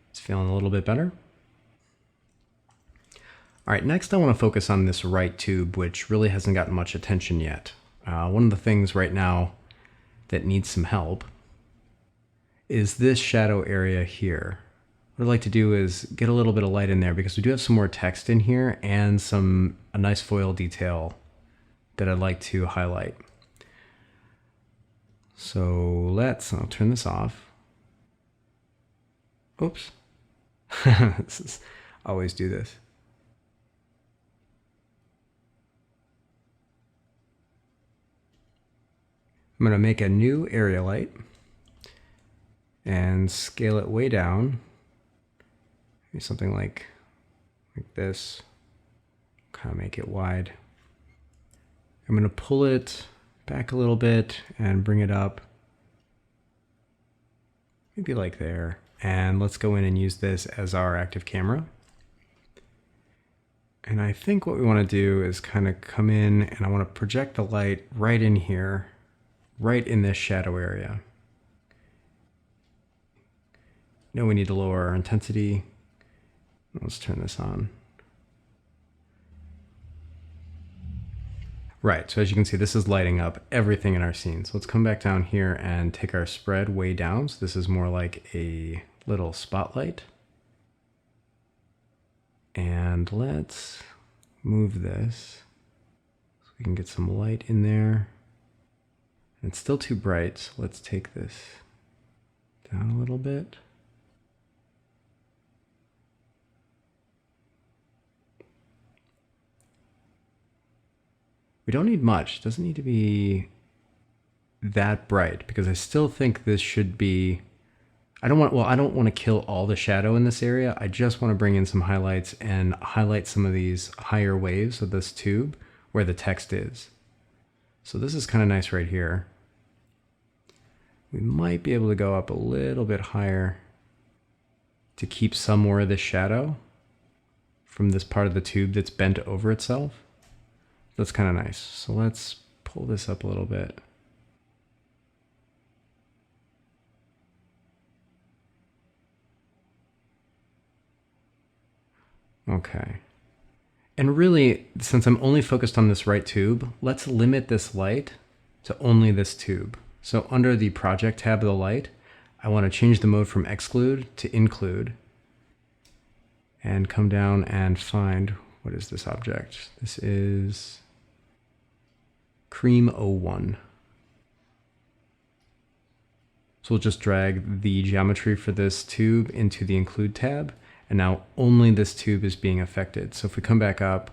It's feeling a little bit better. All right, next I want to focus on this right tube, which really hasn't gotten much attention yet. One of the things right now that needs some help is this shadow area here. What I'd like to do is get a little bit of light in there because we do have some more text in here and a nice foil detail that I'd like to highlight. So I'll turn this off. Oops. Always do this. I'm going to make a new area light and scale it way down. Maybe something like this. Kind of make it wide. I'm going to pull it back a little bit and bring it up. Maybe like there. And let's go in and use this as our active camera. And I think what we want to do is kind of come in and I want to project the light right in here, right in this shadow area. Now we need to lower our intensity. Let's turn this on. Right, so as you can see, this is lighting up everything in our scene. So let's come back down here and take our spread way down. So this is more like a little spotlight. And let's move this so we can get some light in there. And it's still too bright, so let's take this down a little bit. We don't need much. It doesn't need to be that bright because I still think this should be, I don't want to kill all the shadow in this area. I just want to bring in some highlights and highlight some of these higher waves of this tube where the text is. So this is kind of nice right here. We might be able to go up a little bit higher to keep some more of the shadow from this part of the tube that's bent over itself. That's kind of nice. So let's pull this up a little bit. Okay. And really, since I'm only focused on this right tube, let's limit this light to only this tube. So under the project tab of the light, I want to change the mode from exclude to include and come down and find, what is this object? This is Cream 01. So we'll just drag the geometry for this tube into the include tab. And now only this tube is being affected. So if we come back up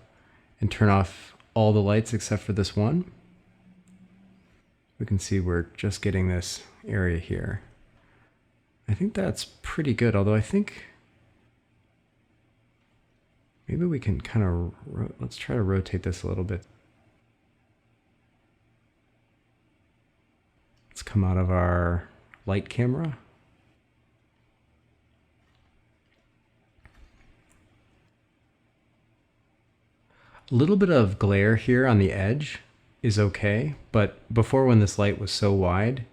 and turn off all the lights except for this one, we can see we're just getting this area here. I think that's pretty good, although I think maybe we can kind of, let's try to rotate this a little bit. Let's come out of our light camera. A little bit of glare here on the edge is okay, but before when this light was so wide,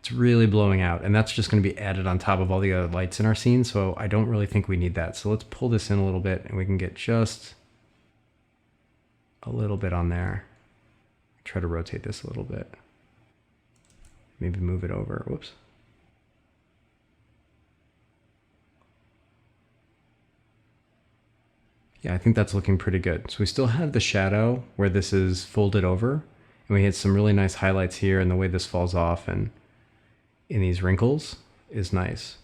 it's really blowing out, and that's just going to be added on top of all the other lights in our scene, so I don't really think we need that. So let's pull this in a little bit, and we can get just a little bit on there. Try to rotate this a little bit. Maybe move it over. Whoops. Yeah, I think that's looking pretty good. So we still have the shadow where this is folded over, and we had some really nice highlights here, and the way this falls off and in these wrinkles is nice.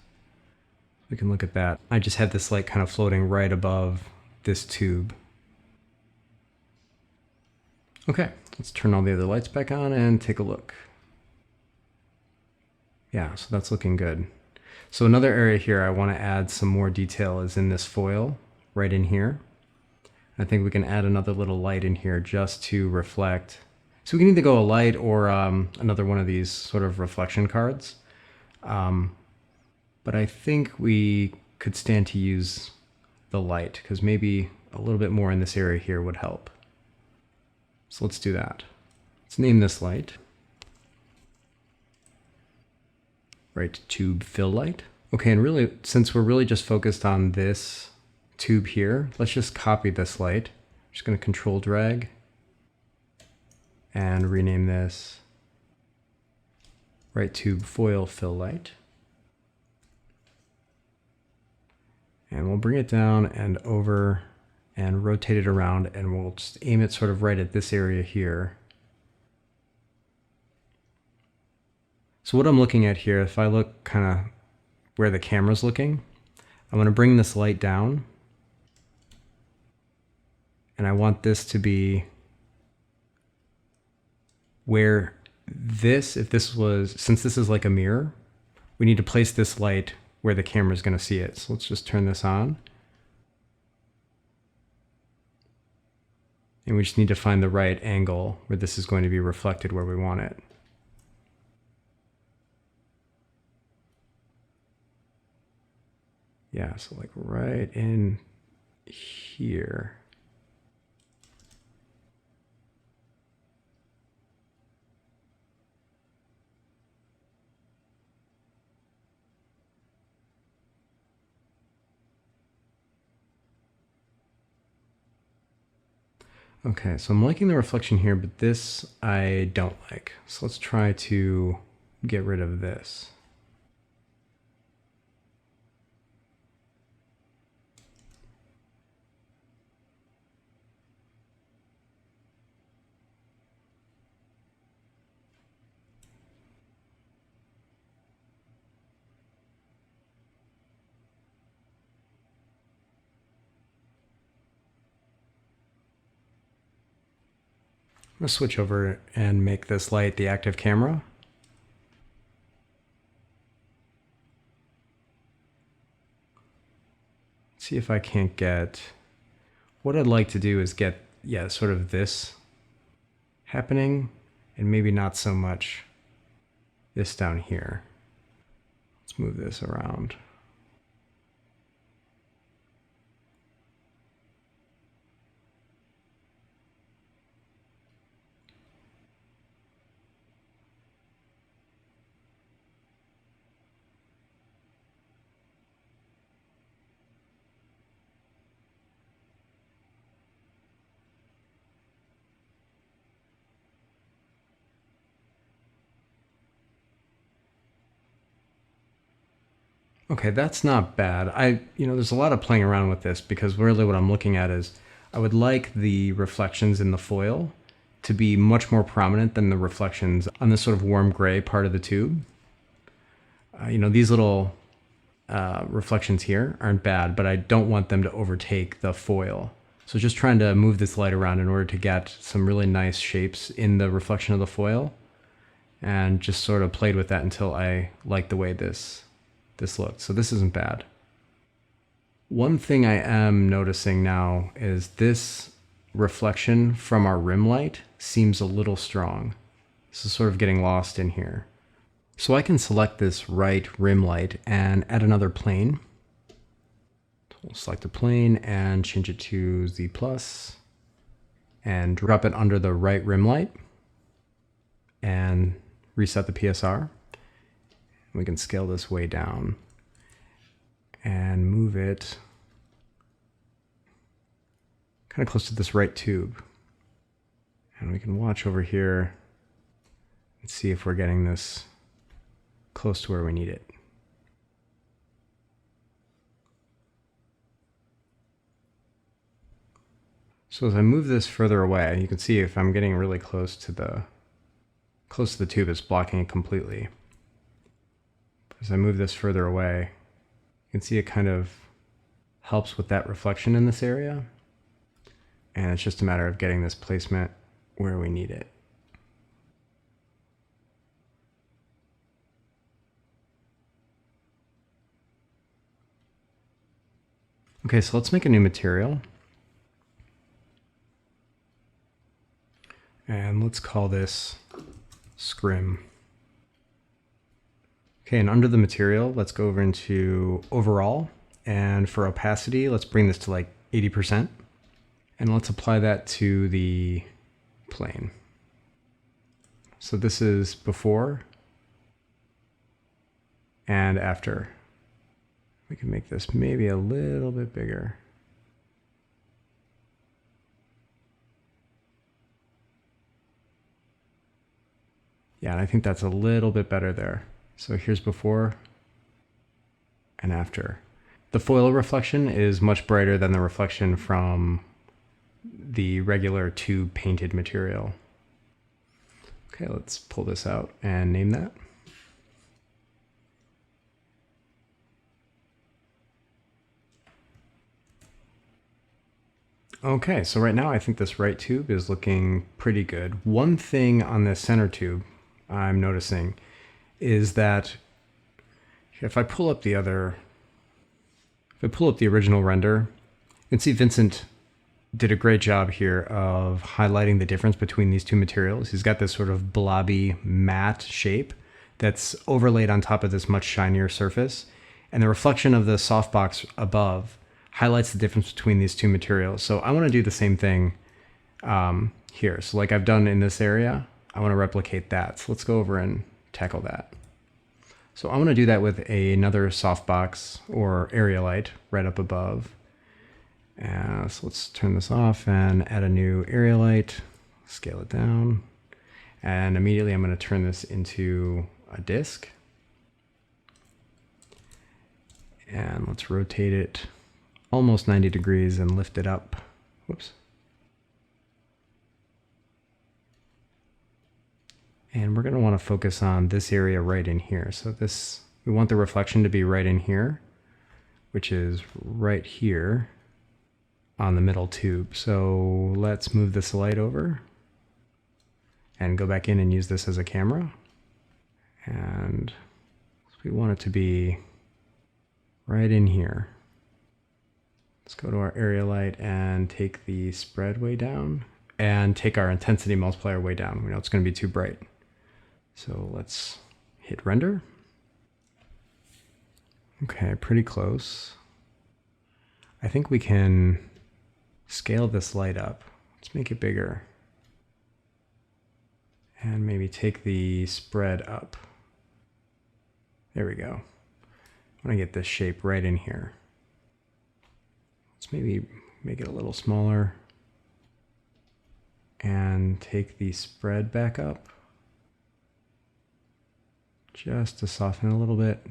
We can look at that. I just had this light kind of floating right above this tube. Okay, let's turn all the other lights back on and take a look. Yeah, so that's looking good. So another area here I want to add some more detail is in this foil right in here. I think we can add another little light in here just to reflect. So we can either go a light or another one of these sort of reflection cards. But I think we could stand to use the light because maybe a little bit more in this area here would help. So let's do that. Let's name this light. Right, tube fill light. Okay, and really, since we're really just focused on this tube here, let's just copy this light. I'm just going to control drag and rename this right tube foil fill light. And we'll bring it down and over and rotate it around, and we'll just aim it sort of right at this area here. So what I'm looking at here, if I look kind of where the camera's looking, I'm going to bring this light down, and I want this to be where this, if this was, since this is like a mirror, we need to place this light where the camera is going to see it. So let's just turn this on. And we just need to find the right angle where this is going to be reflected where we want it. Yeah, so like right in here. Okay, so I'm liking the reflection here, but this I don't like. So let's try to get rid of this. I'm gonna switch over and make this light the active camera. See if I can't get, what I'd like to do is get, yeah, sort of this happening and maybe not so much this down here. Let's move this around. Okay, that's not bad. There's a lot of playing around with this because really what I'm looking at is I would like the reflections in the foil to be much more prominent than the reflections on this sort of warm gray part of the tube. These little reflections here aren't bad, but I don't want them to overtake the foil. So just trying to move this light around in order to get some really nice shapes in the reflection of the foil, and just sort of played with that until I liked the way this looked. So this isn't bad. One thing I am noticing now is this reflection from our rim light seems a little strong. This is sort of getting lost in here. So I can select this right rim light and add another plane. We'll select a plane and change it to Z+, and drop it under the right rim light and reset the PSR. We can scale this way down and move it kind of close to this right tube. And we can watch over here and see if we're getting this close to where we need it. So as I move this further away, you can see if I'm getting really close to the tube, it's blocking it completely. As I move this further away, you can see it kind of helps with that reflection in this area. And it's just a matter of getting this placement where we need it. Okay, so let's make a new material. And let's call this scrim. Okay, and under the material, let's go over into overall. And for opacity, let's bring this to like 80%. And let's apply that to the plane. So this is before and after. We can make this maybe a little bit bigger. Yeah, and I think that's a little bit better there. So here's before and after. The foil reflection is much brighter than the reflection from the regular tube painted material. Okay, let's pull this out and name that. Okay, so right now I think this right tube is looking pretty good. One thing on this center tube I'm noticing is that if I pull up the original render, you can see Vincent did a great job here of highlighting the difference between these two materials. He's got this sort of blobby matte shape that's overlaid on top of this much shinier surface. And the reflection of the softbox above highlights the difference between these two materials. So I want to do the same thing here. So like I've done in this area, I want to replicate that. So let's go over and tackle that. So I want to do that with another softbox or area light right up above. So let's turn this off and add a new area light, scale it down. And immediately I'm going to turn this into a disk. And let's rotate it almost 90 degrees and lift it up. Whoops. And we're going to want to focus on this area right in here. So we want the reflection to be right in here, which is right here on the middle tube. So let's move this light over and go back in and use this as a camera. And we want it to be right in here. Let's go to our area light and take the spread way down and take our intensity multiplier way down. We know it's going to be too bright. So let's hit render. Okay, pretty close. I think we can scale this light up. Let's make it bigger. And maybe take the spread up. There we go. I want to get this shape right in here. Let's maybe make it a little smaller and take the spread back up just to soften it a little bit.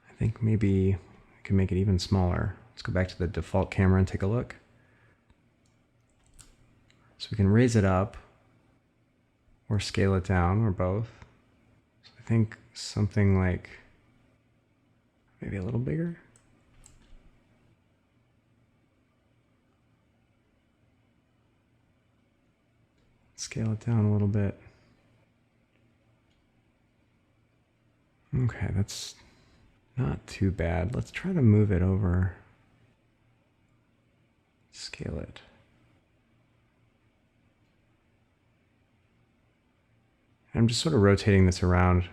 I think maybe I can make it even smaller. Let's go back to the default camera and take a look. So we can raise it up or scale it down or both. So I think something like maybe a little bigger. Scale it down a little bit. Okay, that's not too bad. Let's try to move it over. Scale it. I'm just sort of rotating this around.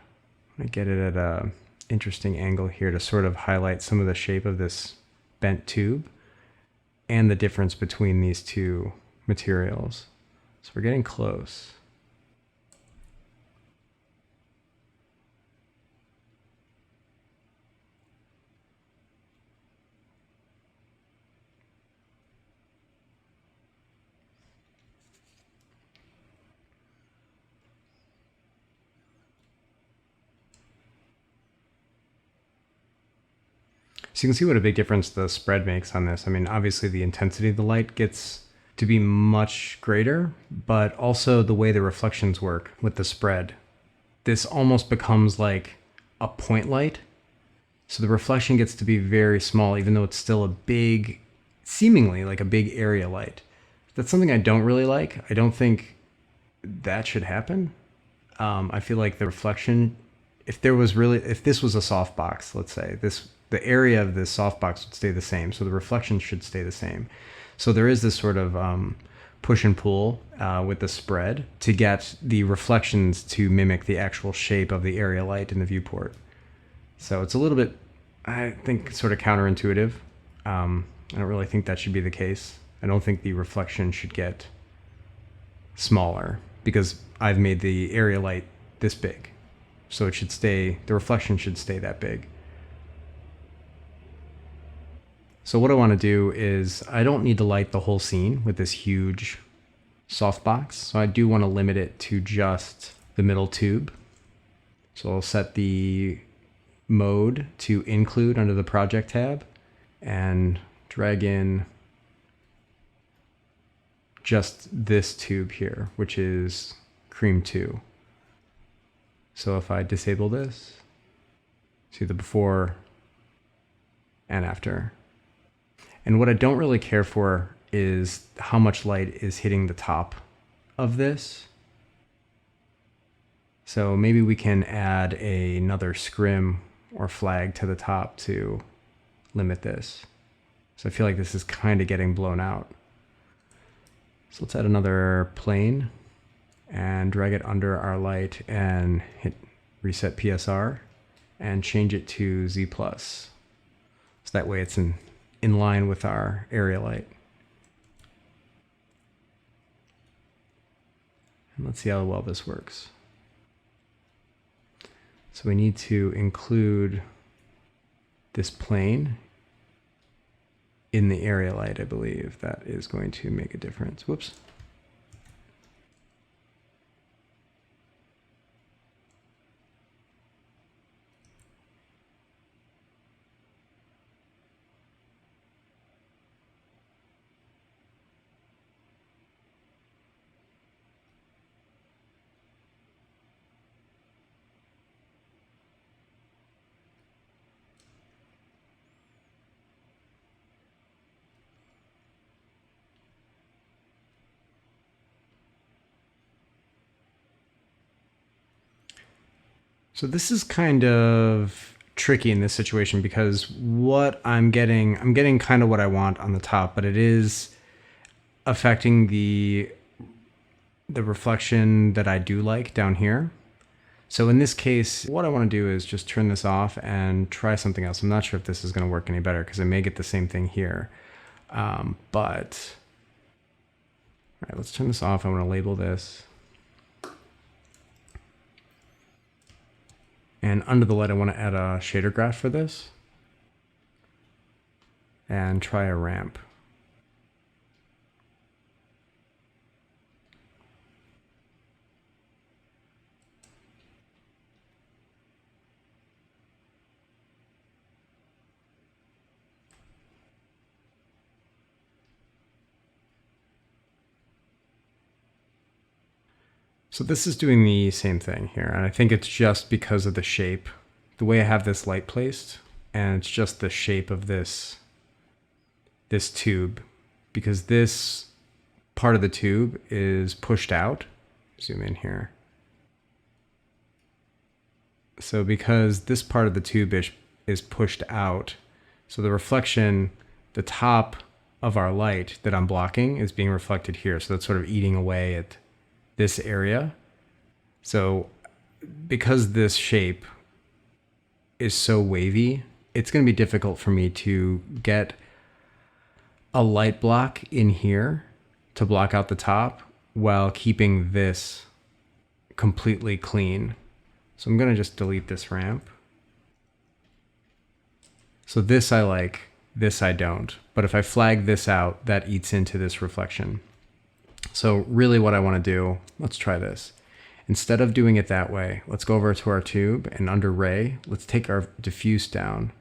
I get it at a interesting angle here to sort of highlight some of the shape of this bent tube and the difference between these two materials. So we're getting close. So you can see what a big difference the spread makes on this. I mean, obviously the intensity of the light gets to be much greater, but also the way the reflections work with the spread. This almost becomes like a point light. So the reflection gets to be very small, even though it's still a big, seemingly like a big area light. That's something I don't really like. I don't think that should happen. I feel like the reflection, if this was a softbox, let's say, the area of this softbox would stay the same, so the reflection should stay the same. So there is this sort of push and pull with the spread to get the reflections to mimic the actual shape of the area light in the viewport. So it's a little bit, I think, sort of counterintuitive. I don't really think that should be the case. I don't think the reflection should get smaller because I've made the area light this big. So it should stay, the reflection should stay that big. So what I want to do is I don't need to light the whole scene with this huge softbox. So I do want to limit it to just the middle tube. So I'll set the mode to include under the project tab and drag in just this tube here, which is cream 2. So if I disable this, see the before and after. And what I don't really care for is how much light is hitting the top of this. So maybe we can add another scrim or flag to the top to limit this. So I feel like this is kind of getting blown out. So let's add another plane and drag it under our light and hit reset PSR and change it to Z+. So that way it's in line with our area light. And let's see how well this works. So we need to include this plane in the area light, I believe. That is going to make a difference. Whoops. So this is kind of tricky in this situation because what I'm getting kind of what I want on the top, but it is affecting the reflection that I do like down here. So in this case, what I want to do is just turn this off and try something else. I'm not sure if this is going to work any better because I may get the same thing here. All right, let's turn this off. I want to label this. And under the light, I want to add a shader graph for this and try a ramp. So this is doing the same thing here, and I think it's just because of the shape, the way I have this light placed, and it's just the shape of this tube, because this part of the tube is pushed out. Zoom in here. So because this part of the tube is pushed out, so the reflection, the top of our light that I'm blocking is being reflected here, so that's sort of eating away at this area. So because this shape is so wavy, it's going to be difficult for me to get a light block in here to block out the top while keeping this completely clean. So I'm going to just delete this ramp. So this I like, this I don't. But if I flag this out, that eats into this reflection. So really what I want to do, let's try this. Instead of doing it that way, let's go over to our tube and under ray, let's take our diffuse down.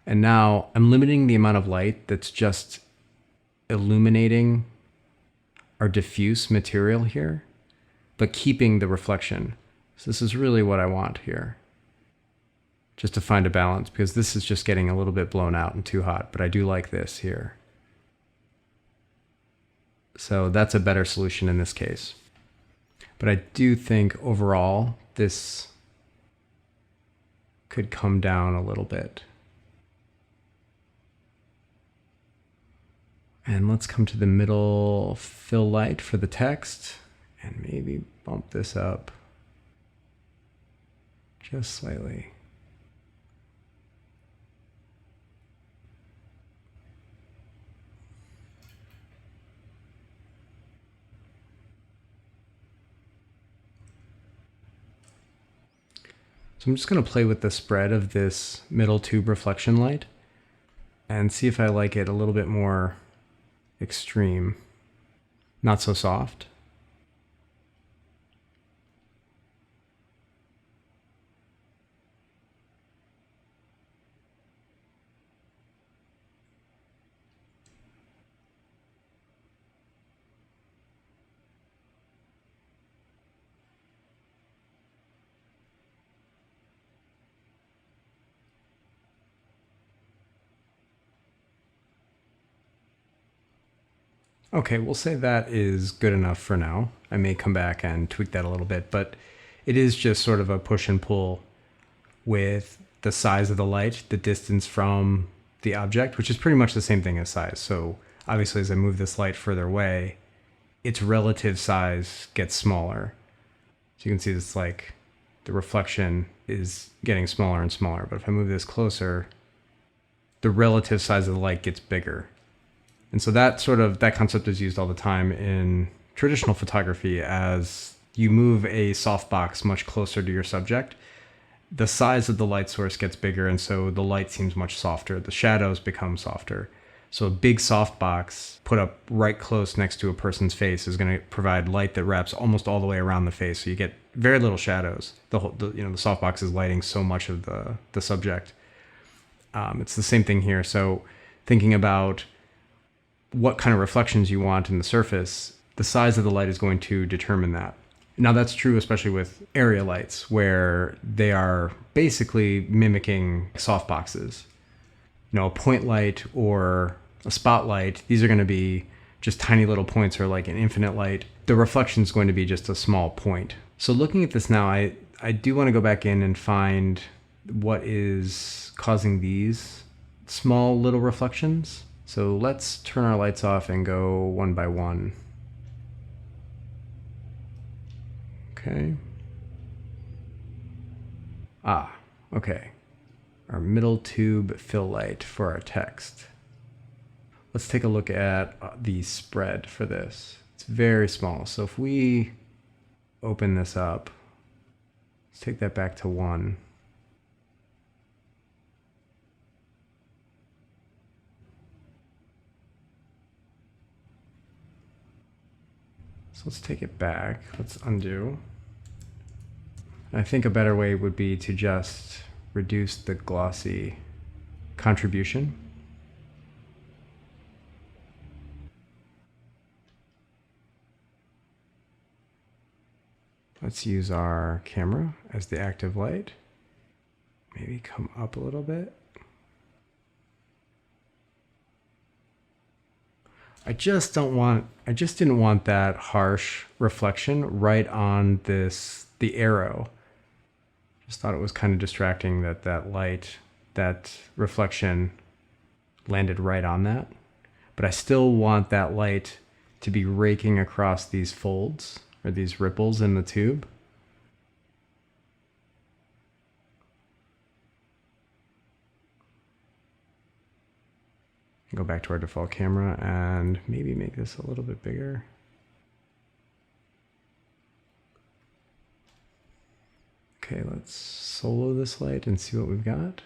And now I'm limiting the amount of light that's just illuminating our diffuse material here, but keeping the reflection. So this is really what I want here. Just to find a balance, because this is just getting a little bit blown out and too hot, but I do like this here. So that's a better solution in this case. But I do think overall this could come down a little bit. And let's come to the middle fill light for the text and maybe bump this up just slightly. So I'm just going to play with the spread of this middle tube reflection light and see if I like it a little bit more extreme, not so soft. Okay, we'll say that is good enough for now. I may come back and tweak that a little bit, but it is just sort of a push and pull with the size of the light, the distance from the object, which is pretty much the same thing as size. So obviously as I move this light further away, its relative size gets smaller. So you can see it's like the reflection is getting smaller and smaller. But if I move this closer, the relative size of the light gets bigger. And so that concept is used all the time in traditional photography. As you move a softbox much closer to your subject, the size of the light source gets bigger, and so the light seems much softer. The shadows become softer. So a big softbox put up right close next to a person's face is going to provide light that wraps almost all the way around the face. So you get very little shadows. The softbox is lighting so much of the subject. It's the same thing here. So thinking about what kind of reflections you want in the surface, the size of the light is going to determine that. Now that's true especially with area lights, where they are basically mimicking softboxes. A point light or a spotlight, these are going to be just tiny little points, or like an infinite light. The reflection is going to be just a small point. So looking at this now, I do want to go back in and find what is causing these small little reflections. So let's turn our lights off and go one by one. Okay. Okay. Our middle tube fill light for our text. Let's take a look at the spread for this. It's very small. So if we open this up, let's take that back to 1. So let's take it back. Let's undo. I think a better way would be to just reduce the glossy contribution. Let's use our camera as the active light. Maybe come up a little bit. I just didn't want that harsh reflection right on the arrow. Just thought it was kind of distracting that light, that reflection landed right on that. But I still want that light to be raking across these folds, or these ripples in the tube. Go back to our default camera and maybe make this a little bit bigger. Okay, let's solo this light and see what we've got.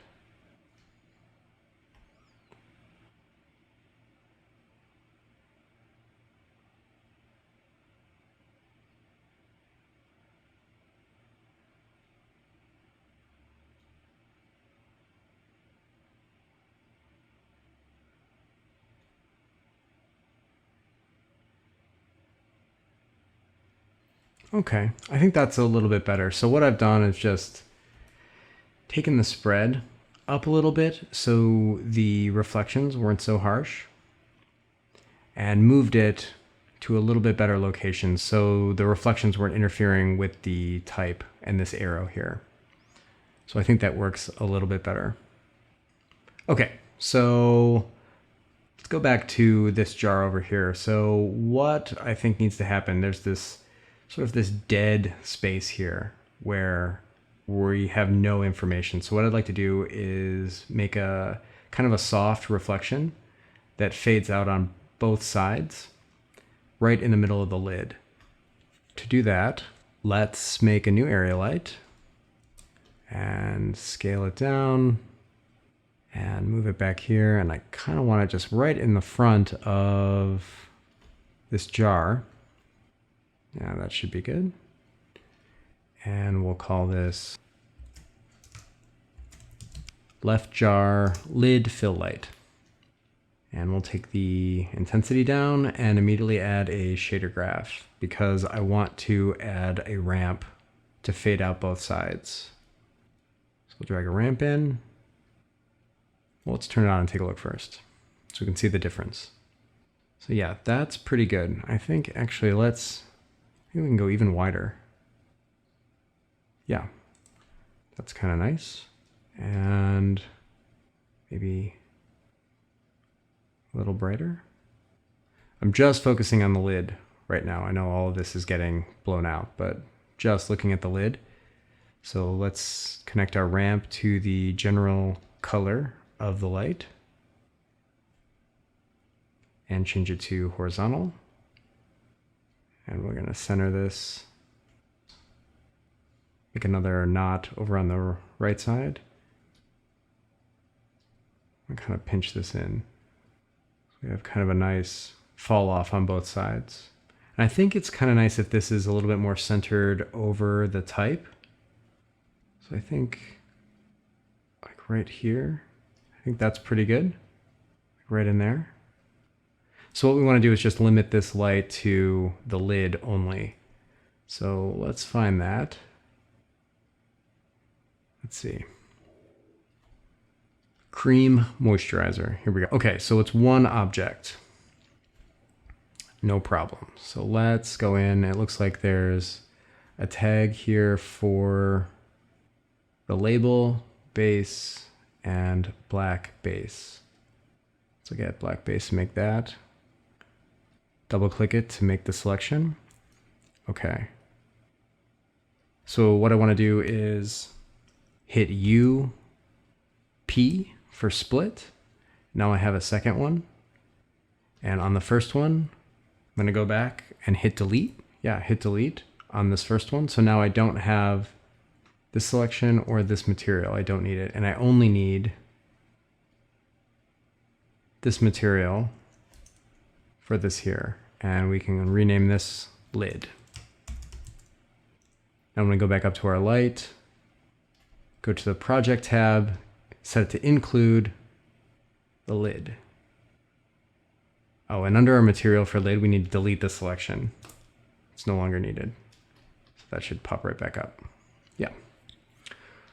Okay, I think that's a little bit better. So what I've done is just taken the spread up a little bit so the reflections weren't so harsh, and moved it to a little bit better location so the reflections weren't interfering with the type and this arrow here. So I think that works a little bit better. Okay, so let's go back to this jar over here. So what I think needs to happen, there's this sort of this dead space here where we have no information. So what I'd like to do is make a kind of a soft reflection that fades out on both sides, right in the middle of the lid. To do that, let's make a new area light and scale it down and move it back here. And I kind of want it just right in the front of this jar. Yeah, that should be good. And we'll call this left jar lid fill light. And we'll take the intensity down and immediately add a shader graph because I want to add a ramp to fade out both sides. So we'll drag a ramp in. Well, let's turn it on and take a look first so we can see the difference. So yeah, that's pretty good. I think actually maybe we can go even wider. Yeah, that's kind of nice. And maybe a little brighter. I'm just focusing on the lid right now. I know all of this is getting blown out, but just looking at the lid. So let's connect our ramp to the general color of the light and change it to horizontal. And we're going to center this. Make another knot over on the right side. And kind of pinch this in. So we have kind of a nice fall off on both sides. And I think it's kind of nice if this is a little bit more centered over the type. So I think like right here, I think that's pretty good. Right in there. So what we want to do is just limit this light to the lid only. So let's find that. Let's see. Cream moisturizer. Here we go. Okay, so it's one object. No problem. So let's go in. It looks like there's a tag here for the label, base, and black base. So get black base to make that. Double click it to make the selection. Okay. So what I want to do is hit U, P for split. Now I have a second one. And on the first one, I'm going to go back and hit delete. Yeah, hit delete on this first one. So now I don't have this selection or this material. I don't need it. And I only need this material for this here. And we can rename this lid. Now I'm going to go back up to our light, go to the project tab, set it to include the lid. Oh, and under our material for lid, we need to delete the selection. It's no longer needed. So that should pop right back up. Yeah.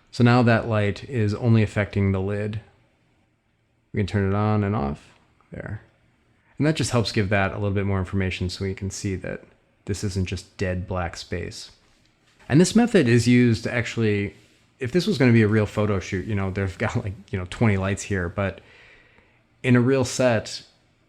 So now that light is only affecting the lid. We can turn it on and off there. And that just helps give that a little bit more information so we can see that this isn't just dead black space. And this method is used to actually, if this was going to be a real photo shoot, you know, they've got like, 20 lights here, but in a real set,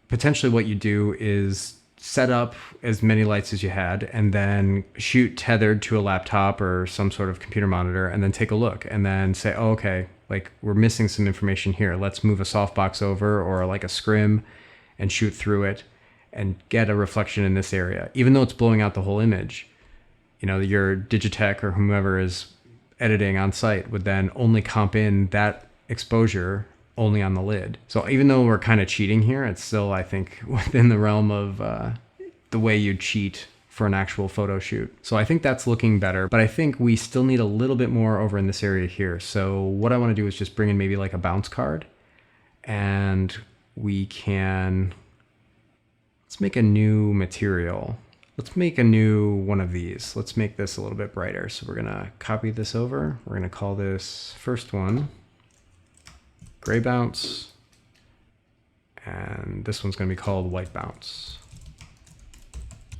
potentially what you do is set up as many lights as you had and then shoot tethered to a laptop or some sort of computer monitor and then take a look and then say, oh, okay, like we're missing some information here. Let's move a softbox over or like a scrim and shoot through it and get a reflection in this area. Even though it's blowing out the whole image, your Digitech or whomever is editing on site would then only comp in that exposure only on the lid. So even though we're kind of cheating here, it's still, I think, within the realm of the way you'd cheat for an actual photo shoot. So I think that's looking better, but I think we still need a little bit more over in this area here. So what I want to do is just bring in maybe like a bounce card, and we can, let's make a new material. Let's make a new one of these. Let's make this a little bit brighter. So we're gonna copy this over. We're gonna call this first one gray bounce, and this one's gonna be called white bounce.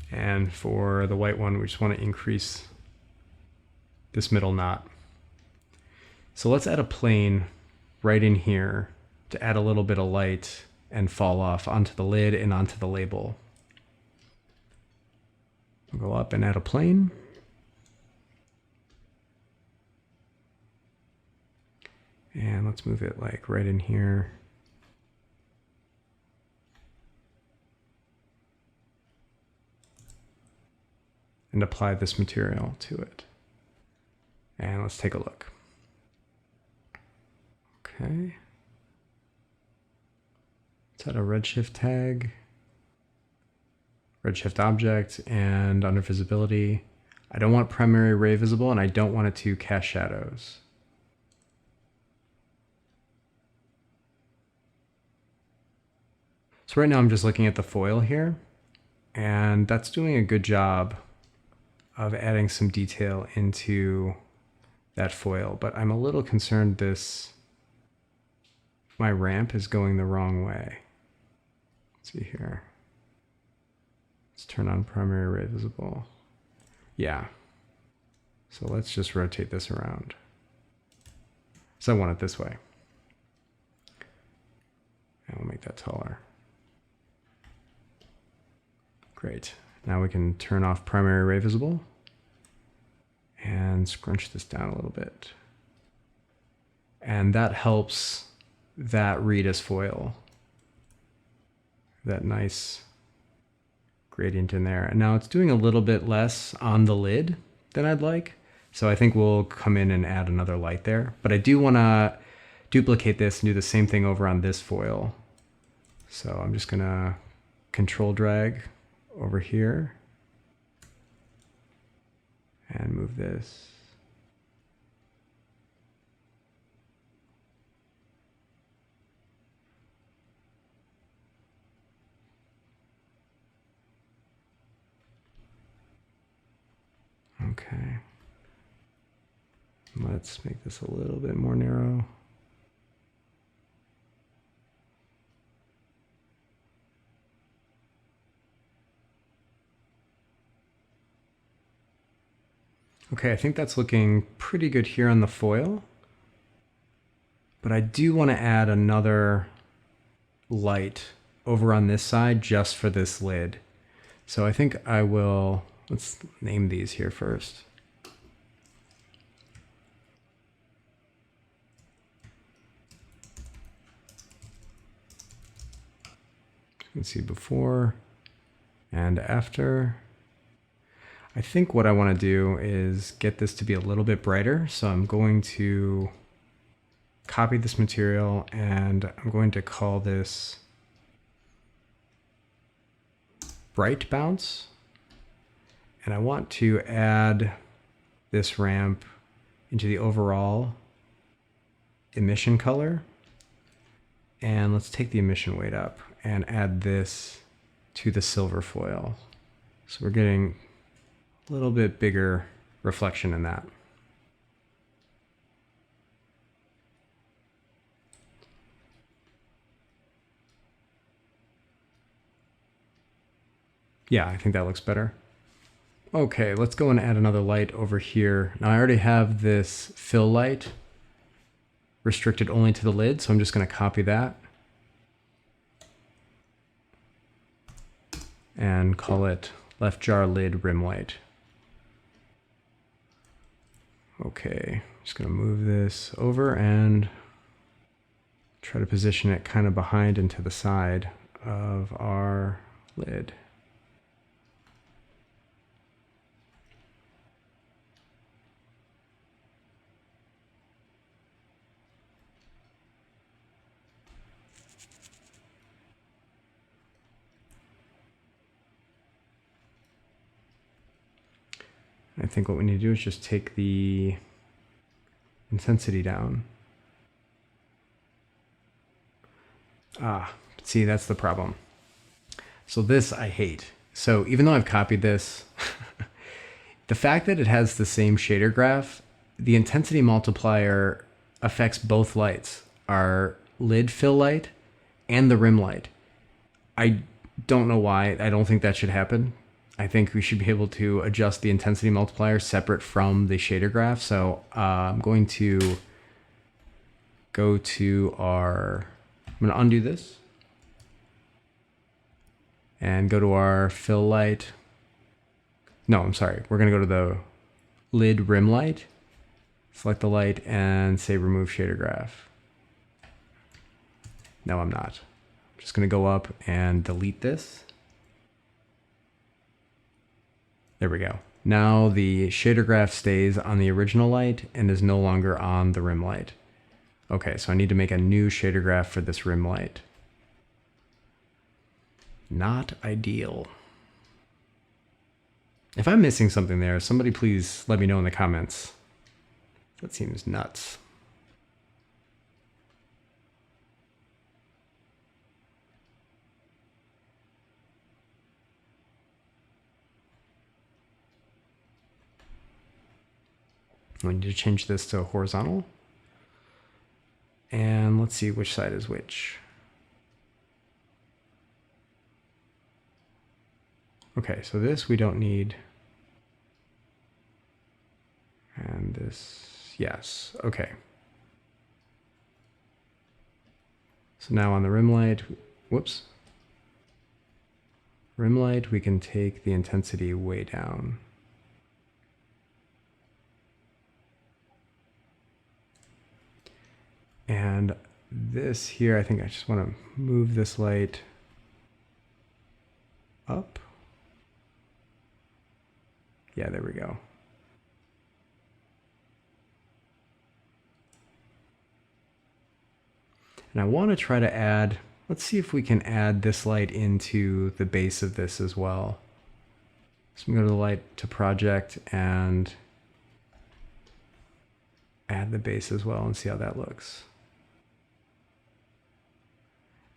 And for the white one, we just wanna increase this middle knot. So let's add a plane right in here to add a little bit of light and fall off onto the lid and onto the label. We'll go up and add a plane. And let's move it like right in here. And apply this material to it. And let's take a look. Okay. Let's add a Redshift tag. Redshift object, and under visibility, I don't want primary ray visible and I don't want it to cast shadows. So right now I'm just looking at the foil here, and that's doing a good job of adding some detail into that foil, but I'm a little concerned my ramp is going the wrong way. Let's see here. Let's turn on primary ray visible. Yeah. So let's just rotate this around. So I want it this way. And we'll make that taller. Great. Now we can turn off primary ray visible and scrunch this down a little bit. And that helps that read as foil. That nice gradient in there. And now it's doing a little bit less on the lid than I'd like. So I think we'll come in and add another light there. But I do want to duplicate this and do the same thing over on this foil. So I'm just going to control drag over here and move this. Okay. Let's make this a little bit more narrow. Okay, I think that's looking pretty good here on the foil. But I do want to add another light over on this side just for this lid. So I think I will, let's name these here first. You can see before and after. I think what I want to do is get this to be a little bit brighter. So I'm going to copy this material and I'm going to call this bright bounce. And I want to add this ramp into the overall emission color. And let's take the emission weight up and add this to the silver foil. So we're getting a little bit bigger reflection in that. Yeah, I think that looks better. Okay, let's go and add another light over here. Now I already have this fill light restricted only to the lid, so I'm just going to copy that and call it left jar lid rim light. Okay, just going to move this over and try to position it kind of behind and to the side of our lid. I think what we need to do is just take the intensity down. See, that's the problem. So this I hate. So even though I've copied this, the fact that it has the same shader graph, the intensity multiplier affects both lights, our lid fill light and the rim light. I don't know why. I don't think that should happen. I think we should be able to adjust the intensity multiplier separate from the shader graph. So I'm going to go to I'm going to undo this and go to our fill light. No, I'm sorry. We're going to go to the lid rim light, select the light and say remove shader graph. No, I'm not. I'm just going to go up and delete this. There we go. Now the shader graph stays on the original light and is no longer on the rim light. Okay, so I need to make a new shader graph for this rim light. Not ideal. If I'm missing something there, somebody please let me know in the comments. That seems nuts. We need to change this to horizontal. And let's see which side is which. Okay, so this we don't need. And this, yes, okay. So now on the rim light, whoops. Rim light, we can take the intensity way down. And this here, I think I just want to move this light up. Yeah, there we go. And I want to try to add, let's see if we can add this light into the base of this as well. So I'm going to go to the light to project and add the base as well and see how that looks.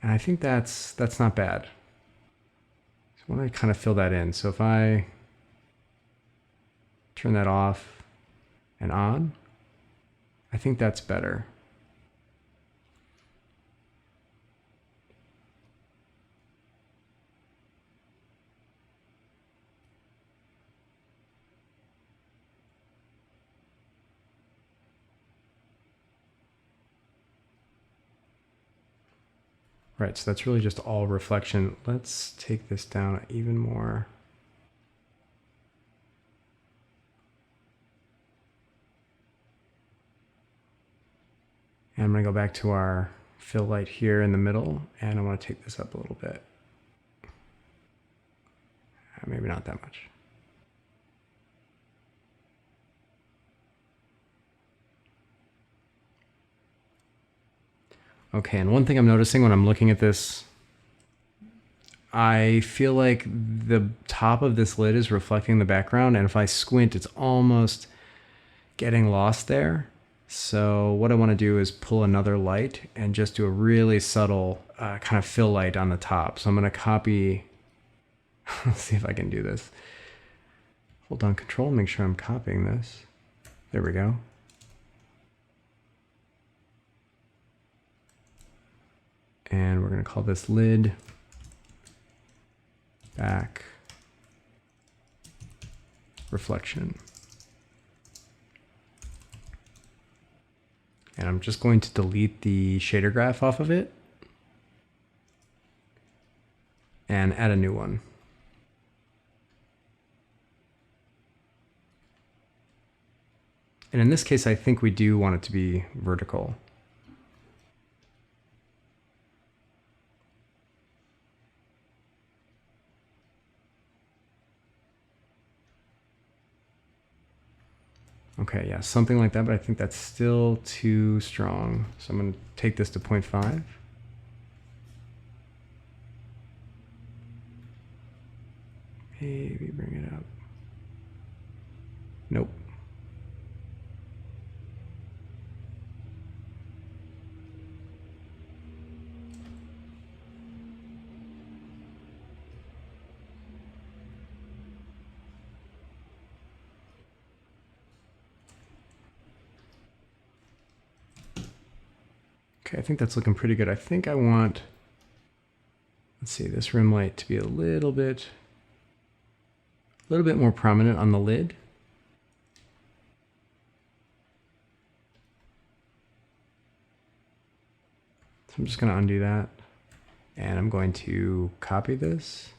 And I think that's not bad. So I want to kind of fill that in. So if I turn that off and on, I think that's better. Right, so that's really just all reflection. Let's take this down even more. And I'm going to go back to our fill light here in the middle, and I want to take this up a little bit. Maybe not that much. Okay, and one thing I'm noticing when I'm looking at this, I feel like the top of this lid is reflecting the background, and if I squint, it's almost getting lost there. So what I want to do is pull another light and just do a really subtle kind of fill light on the top. So I'm going to copy, let's see if I can do this. Hold down Control, make sure I'm copying this. There we go. And we're going to call this lid back reflection. And I'm just going to delete the shader graph off of it and add a new one. And in this case, I think we do want it to be vertical. Okay, yeah, something like that, but I think that's still too strong. So I'm going to take this to 0.5. Maybe bring it up. Nope. Okay, I think that's looking pretty good. I think I want, let's see, this rim light to be a little bit more prominent on the lid. So I'm just going to undo that, and I'm going to copy this.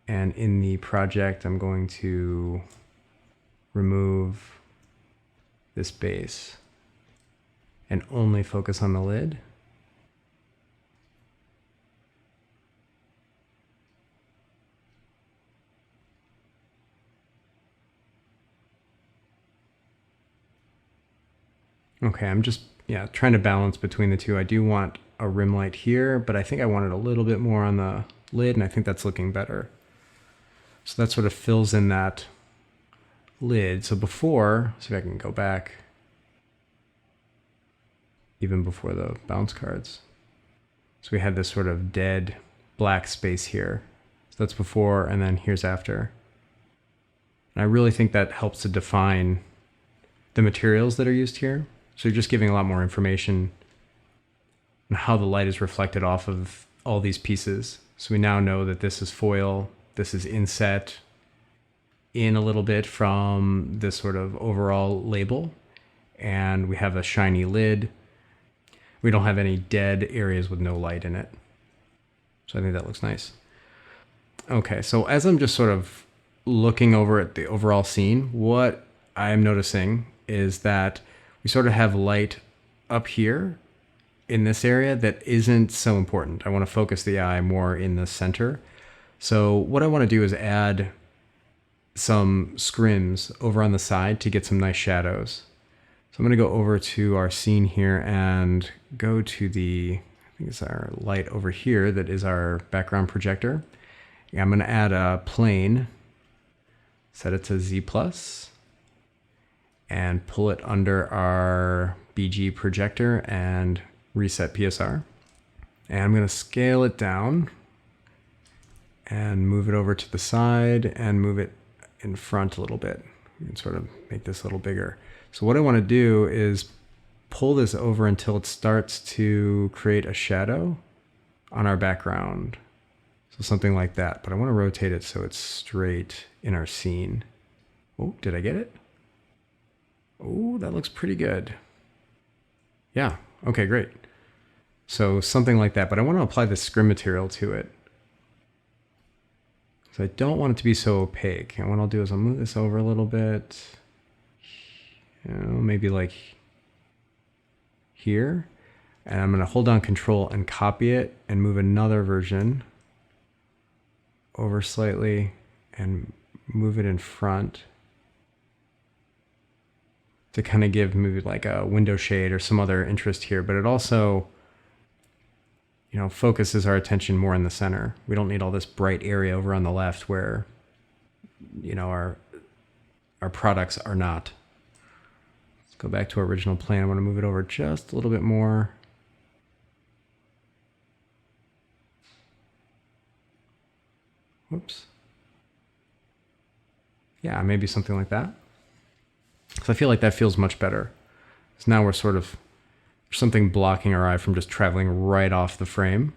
And in the project, I'm going to remove this base and only focus on the lid. Okay, I'm just trying to balance between the two. I do want a rim light here, but I think I want it a little bit more on the lid, and I think that's looking better. So that sort of fills in that lid. So before, see if I can go back, even before the bounce cards. So we had this sort of dead black space here. So that's before, and then here's after. And I really think that helps to define the materials that are used here. So you're just giving a lot more information on how the light is reflected off of all these pieces. So we now know that this is foil, this is inset in a little bit from this sort of overall label, and we have a shiny lid. We don't have any dead areas with no light in it. So I think that looks nice. Okay, so as I'm just sort of looking over at the overall scene, what I'm noticing is that we sort of have light up here in this area that isn't so important. I want to focus the eye more in the center. So what I want to do is add some scrims over on the side to get some nice shadows. So I'm going to go over to our scene here and go to the, I think it's our light over here that is our background projector. I'm going to add a plane, set it to Z+, and pull it under our BG projector and reset PSR. And I'm going to scale it down and move it over to the side and move it in front a little bit. You can sort of make this a little bigger. So what I want to do is pull this over until it starts to create a shadow on our background. So something like that, but I want to rotate it so it's straight in our scene. Oh, did I get it? Oh, that looks pretty good. Yeah, okay, great. So something like that, but I want to apply the scrim material to it. So I don't want it to be so opaque. And what I'll do is I'll move this over a little bit. You know, maybe like here. And I'm going to hold down Control and copy it and move another version over slightly and move it in front to kind of give maybe like a window shade or some other interest here. But it also, you know, focuses our attention more in the center. We don't need all this bright area over on the left where, you know, our products are not. Let's go back to our original plan. I want to move it over just a little bit more. Whoops. Yeah, maybe something like that. So I feel like that feels much better. So now we're sort of, there's something blocking our eye from just traveling right off the frame.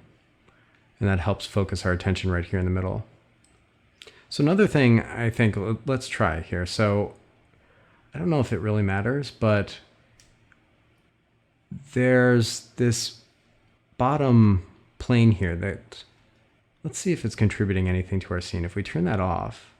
And that helps focus our attention right here in the middle. So another thing I think, let's try here. So I don't know if it really matters, but there's this bottom plane here that, let's see if it's contributing anything to our scene. If we turn that off,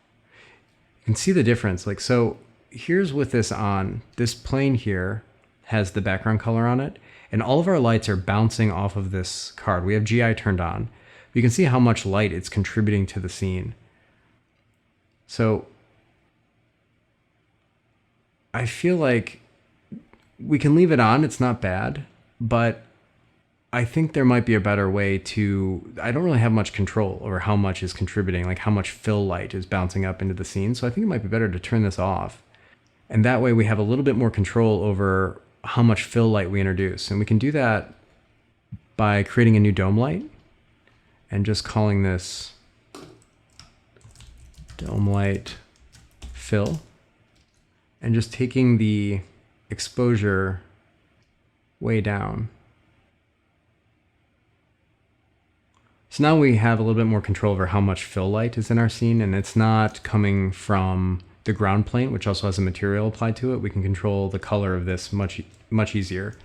you can see the difference. Like, so here's with this on, this plane here has the background color on it, and all of our lights are bouncing off of this card. We have GI turned on. You can see how much light it's contributing to the scene. So I feel like we can leave it on, it's not bad, but I think there might be a better way to, I don't really have much control over how much is contributing, like how much fill light is bouncing up into the scene. So I think it might be better to turn this off. And that way we have a little bit more control over how much fill light we introduce. And we can do that by creating a new dome light and just calling this dome light fill and just taking the exposure way down. So now we have a little bit more control over how much fill light is in our scene, and it's not coming from the ground plane, which also has a material applied to it. We can control the color of this much easier.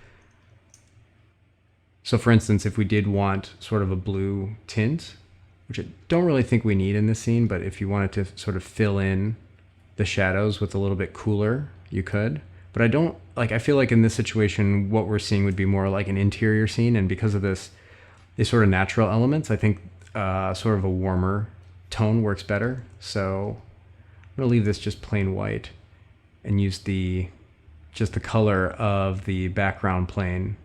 So for instance, if we did want sort of a blue tint, which I don't really think we need in this scene, but if you wanted to sort of fill in the shadows with a little bit cooler, you could. But I don't, like, I feel like in this situation, what we're seeing would be more like an interior scene, and because of this, these sort of natural elements, I think sort of a warmer tone works better. So I'm gonna leave this just plain white and use just the color of the background plane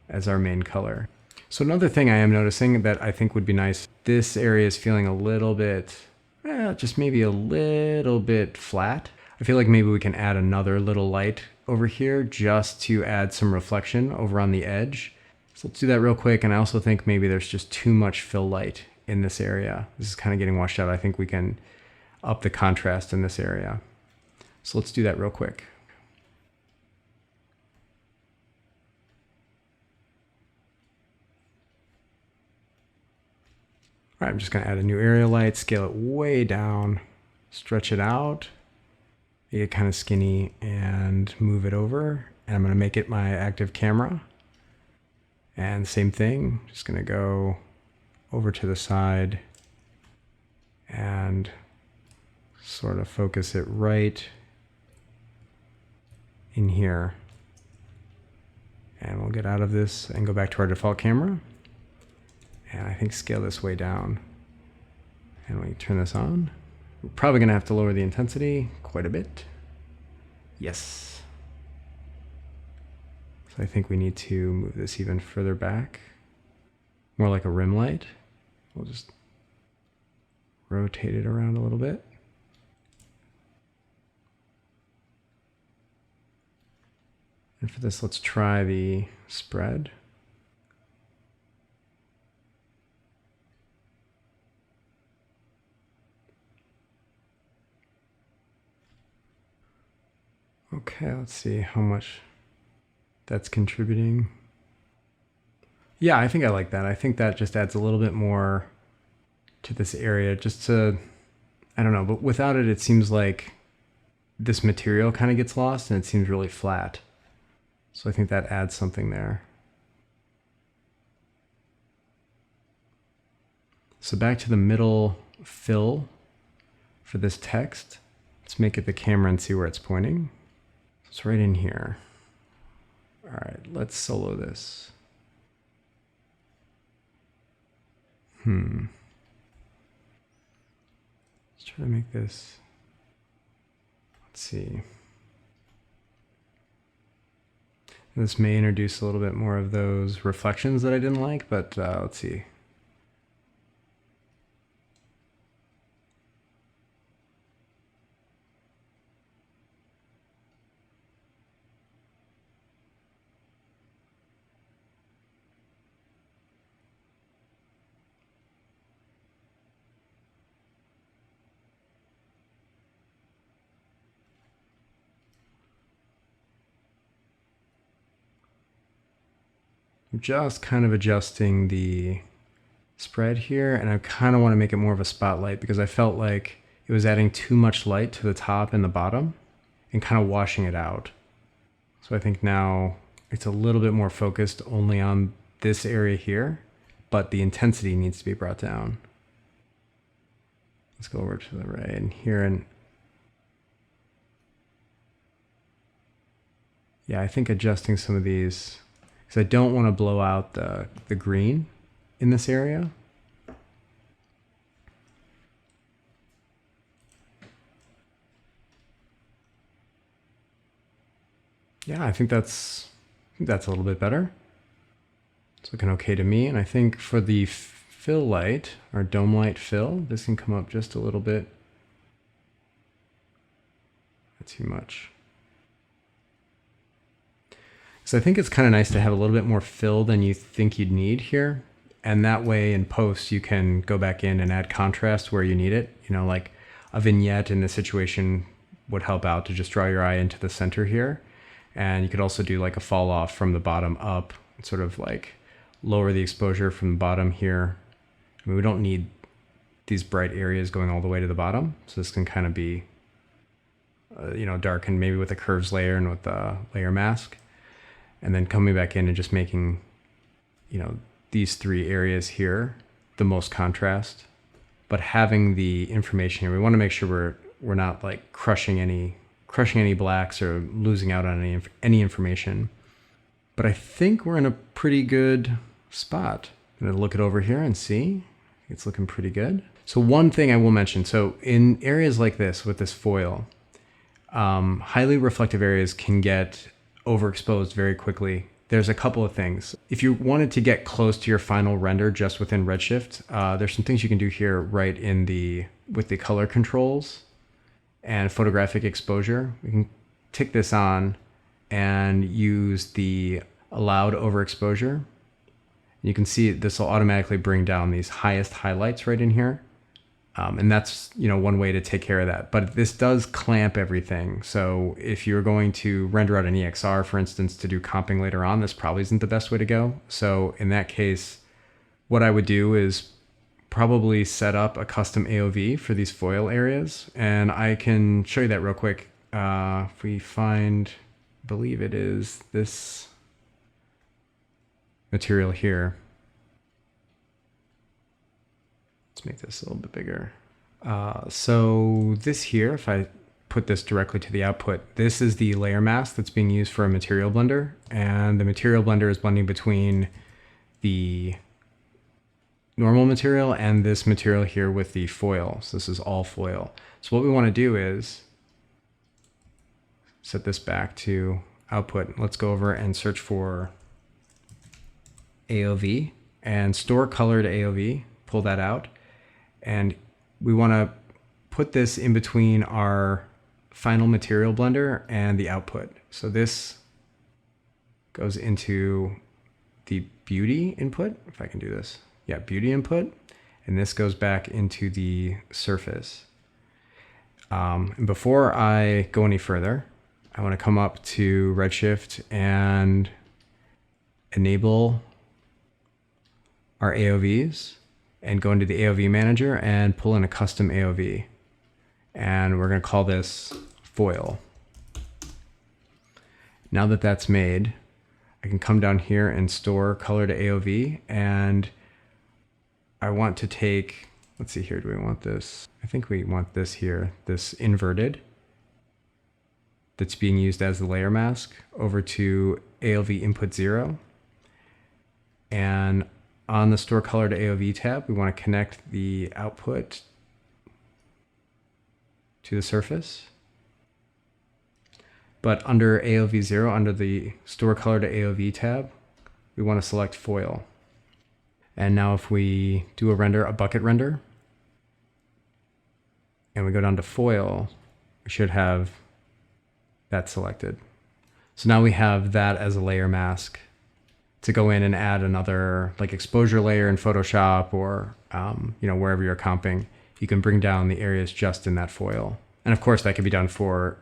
as our main color. So another thing I am noticing that I think would be nice, this area is feeling a little bit, just maybe a little bit flat. I feel like maybe we can add another little light over here just to add some reflection over on the edge. So let's do that real quick. And I also think maybe there's just too much fill light in this area. This is kind of getting washed out. I think we can up the contrast in this area. So let's do that real quick. All right, I'm just gonna add a new area light, scale it way down, stretch it out, make it kind of skinny, and move it over. And I'm gonna make it my active camera. And same thing, just gonna go over to the side and sort of focus it right in here. And we'll get out of this and go back to our default camera. And I think scale this way down. And we turn this on. We're probably gonna have to lower the intensity quite a bit. Yes. So I think we need to move this even further back. More like a rim light. We'll just rotate it around a little bit. And for this, let's try the spread. Okay, let's see how much that's contributing. Yeah, I think I like that. I think that just adds a little bit more to this area, just to, I don't know, but without it, it seems like this material kind of gets lost and it seems really flat. So I think that adds something there. So back to the middle fill for this text. Let's make it the camera and see where it's pointing. It's right in here. All right, let's solo this. Let's try to make this, let's see. This may introduce a little bit more of those reflections that I didn't like, but let's see. I'm just kind of adjusting the spread here, and I kind of want to make it more of a spotlight because I felt like it was adding too much light to the top and the bottom and kind of washing it out. So I think now it's a little bit more focused only on this area here, but the intensity needs to be brought down. Let's go over to the right and here, and yeah, I think adjusting some of these, because I don't want to blow out the green in this area. Yeah, I think that's a little bit better. It's looking okay to me. And I think for the fill light, or dome light fill, this can come up just a little bit. Not too much. So I think it's kind of nice to have a little bit more fill than you think you'd need here. And that way in post, you can go back in and add contrast where you need it. You know, like a vignette in this situation would help out to just draw your eye into the center here. And you could also do like a fall off from the bottom up, sort of like lower the exposure from the bottom here. I mean, we don't need these bright areas going all the way to the bottom. So this can kind of be, you know, darkened maybe with a curves layer and with a layer mask. And then coming back in and just making, you know, these three areas here the most contrast, but having the information here. We want to make sure we're not like crushing any blacks or losing out on any information. But I think we're in a pretty good spot. I'm gonna look it over here and see. It's looking pretty good. So one thing I will mention, so in areas like this with this foil, highly reflective areas can get overexposed very quickly. There's a couple of things. If you wanted to get close to your final render just within Redshift, there's some things you can do here right with the color controls and photographic exposure. We can tick this on and use the allowed overexposure. You can see this will automatically bring down these highest highlights right in here. And that's, you know, one way to take care of that. But this does clamp everything. So if you're going to render out an EXR, for instance, to do comping later on, this probably isn't the best way to go. So in that case, what I would do is probably set up a custom AOV for these foil areas. And I can show you that real quick. If we find, I believe it is this. material here. Let's make this a little bit bigger. So this here, if I put this directly to the output, this is the layer mask that's being used for a material blender, and the material blender is blending between the normal material and this material here with the foil. So this is all foil. So what we want to do is set this back to output. Let's go over and search for AOV and store color to AOV, pull that out. And we want to put this in between our final material blender and the output. So this goes into the beauty input, if I can do this. Yeah, beauty input. And this goes back into the surface. And before I go any further, I want to come up to Redshift and enable our AOVs and go into the AOV manager and pull in a custom AOV. And we're going to call this foil. Now that that's made, I can come down here and store color to AOV, and I want to take, let's see here, do we want this? I think we want this here, this inverted that's being used as the layer mask over to AOV input 0. And on the store color to AOV tab, we want to connect the output to the surface. But under AOV 0, under the store color to AOV tab, we want to select foil. And now if we do a bucket render, and we go down to foil, we should have that selected. So now we have that as a layer mask to go in and add another like exposure layer in Photoshop or wherever you're comping. You can bring down the areas just in that foil. And of course that can be done for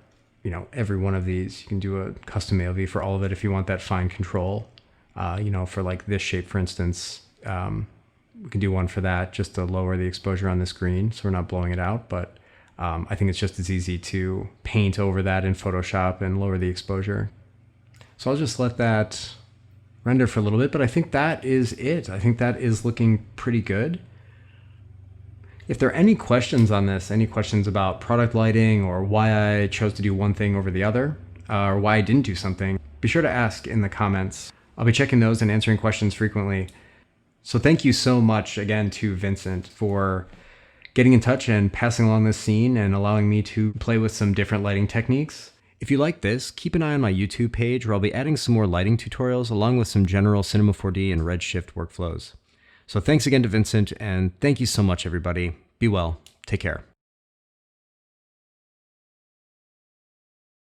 every one of these. You can do a custom AOV for all of it if you want that fine control. For like this shape, for instance, we can do one for that just to lower the exposure on the screen so we're not blowing it out. But I think it's just as easy to paint over that in Photoshop and lower the exposure. So I'll just let that render for a little bit, but I think that is it. I think that is looking pretty good. If there are any questions on this, any questions about product lighting or why I chose to do one thing over the other, or why I didn't do something, be sure to ask in the comments. I'll be checking those and answering questions frequently. So thank you so much again to Vincent for getting in touch and passing along this scene and allowing me to play with some different lighting techniques. If you like this, keep an eye on my YouTube page where I'll be adding some more lighting tutorials along with some general Cinema 4D and Redshift workflows. So thanks again to Vincent, and thank you so much, everybody. Be well. Take care.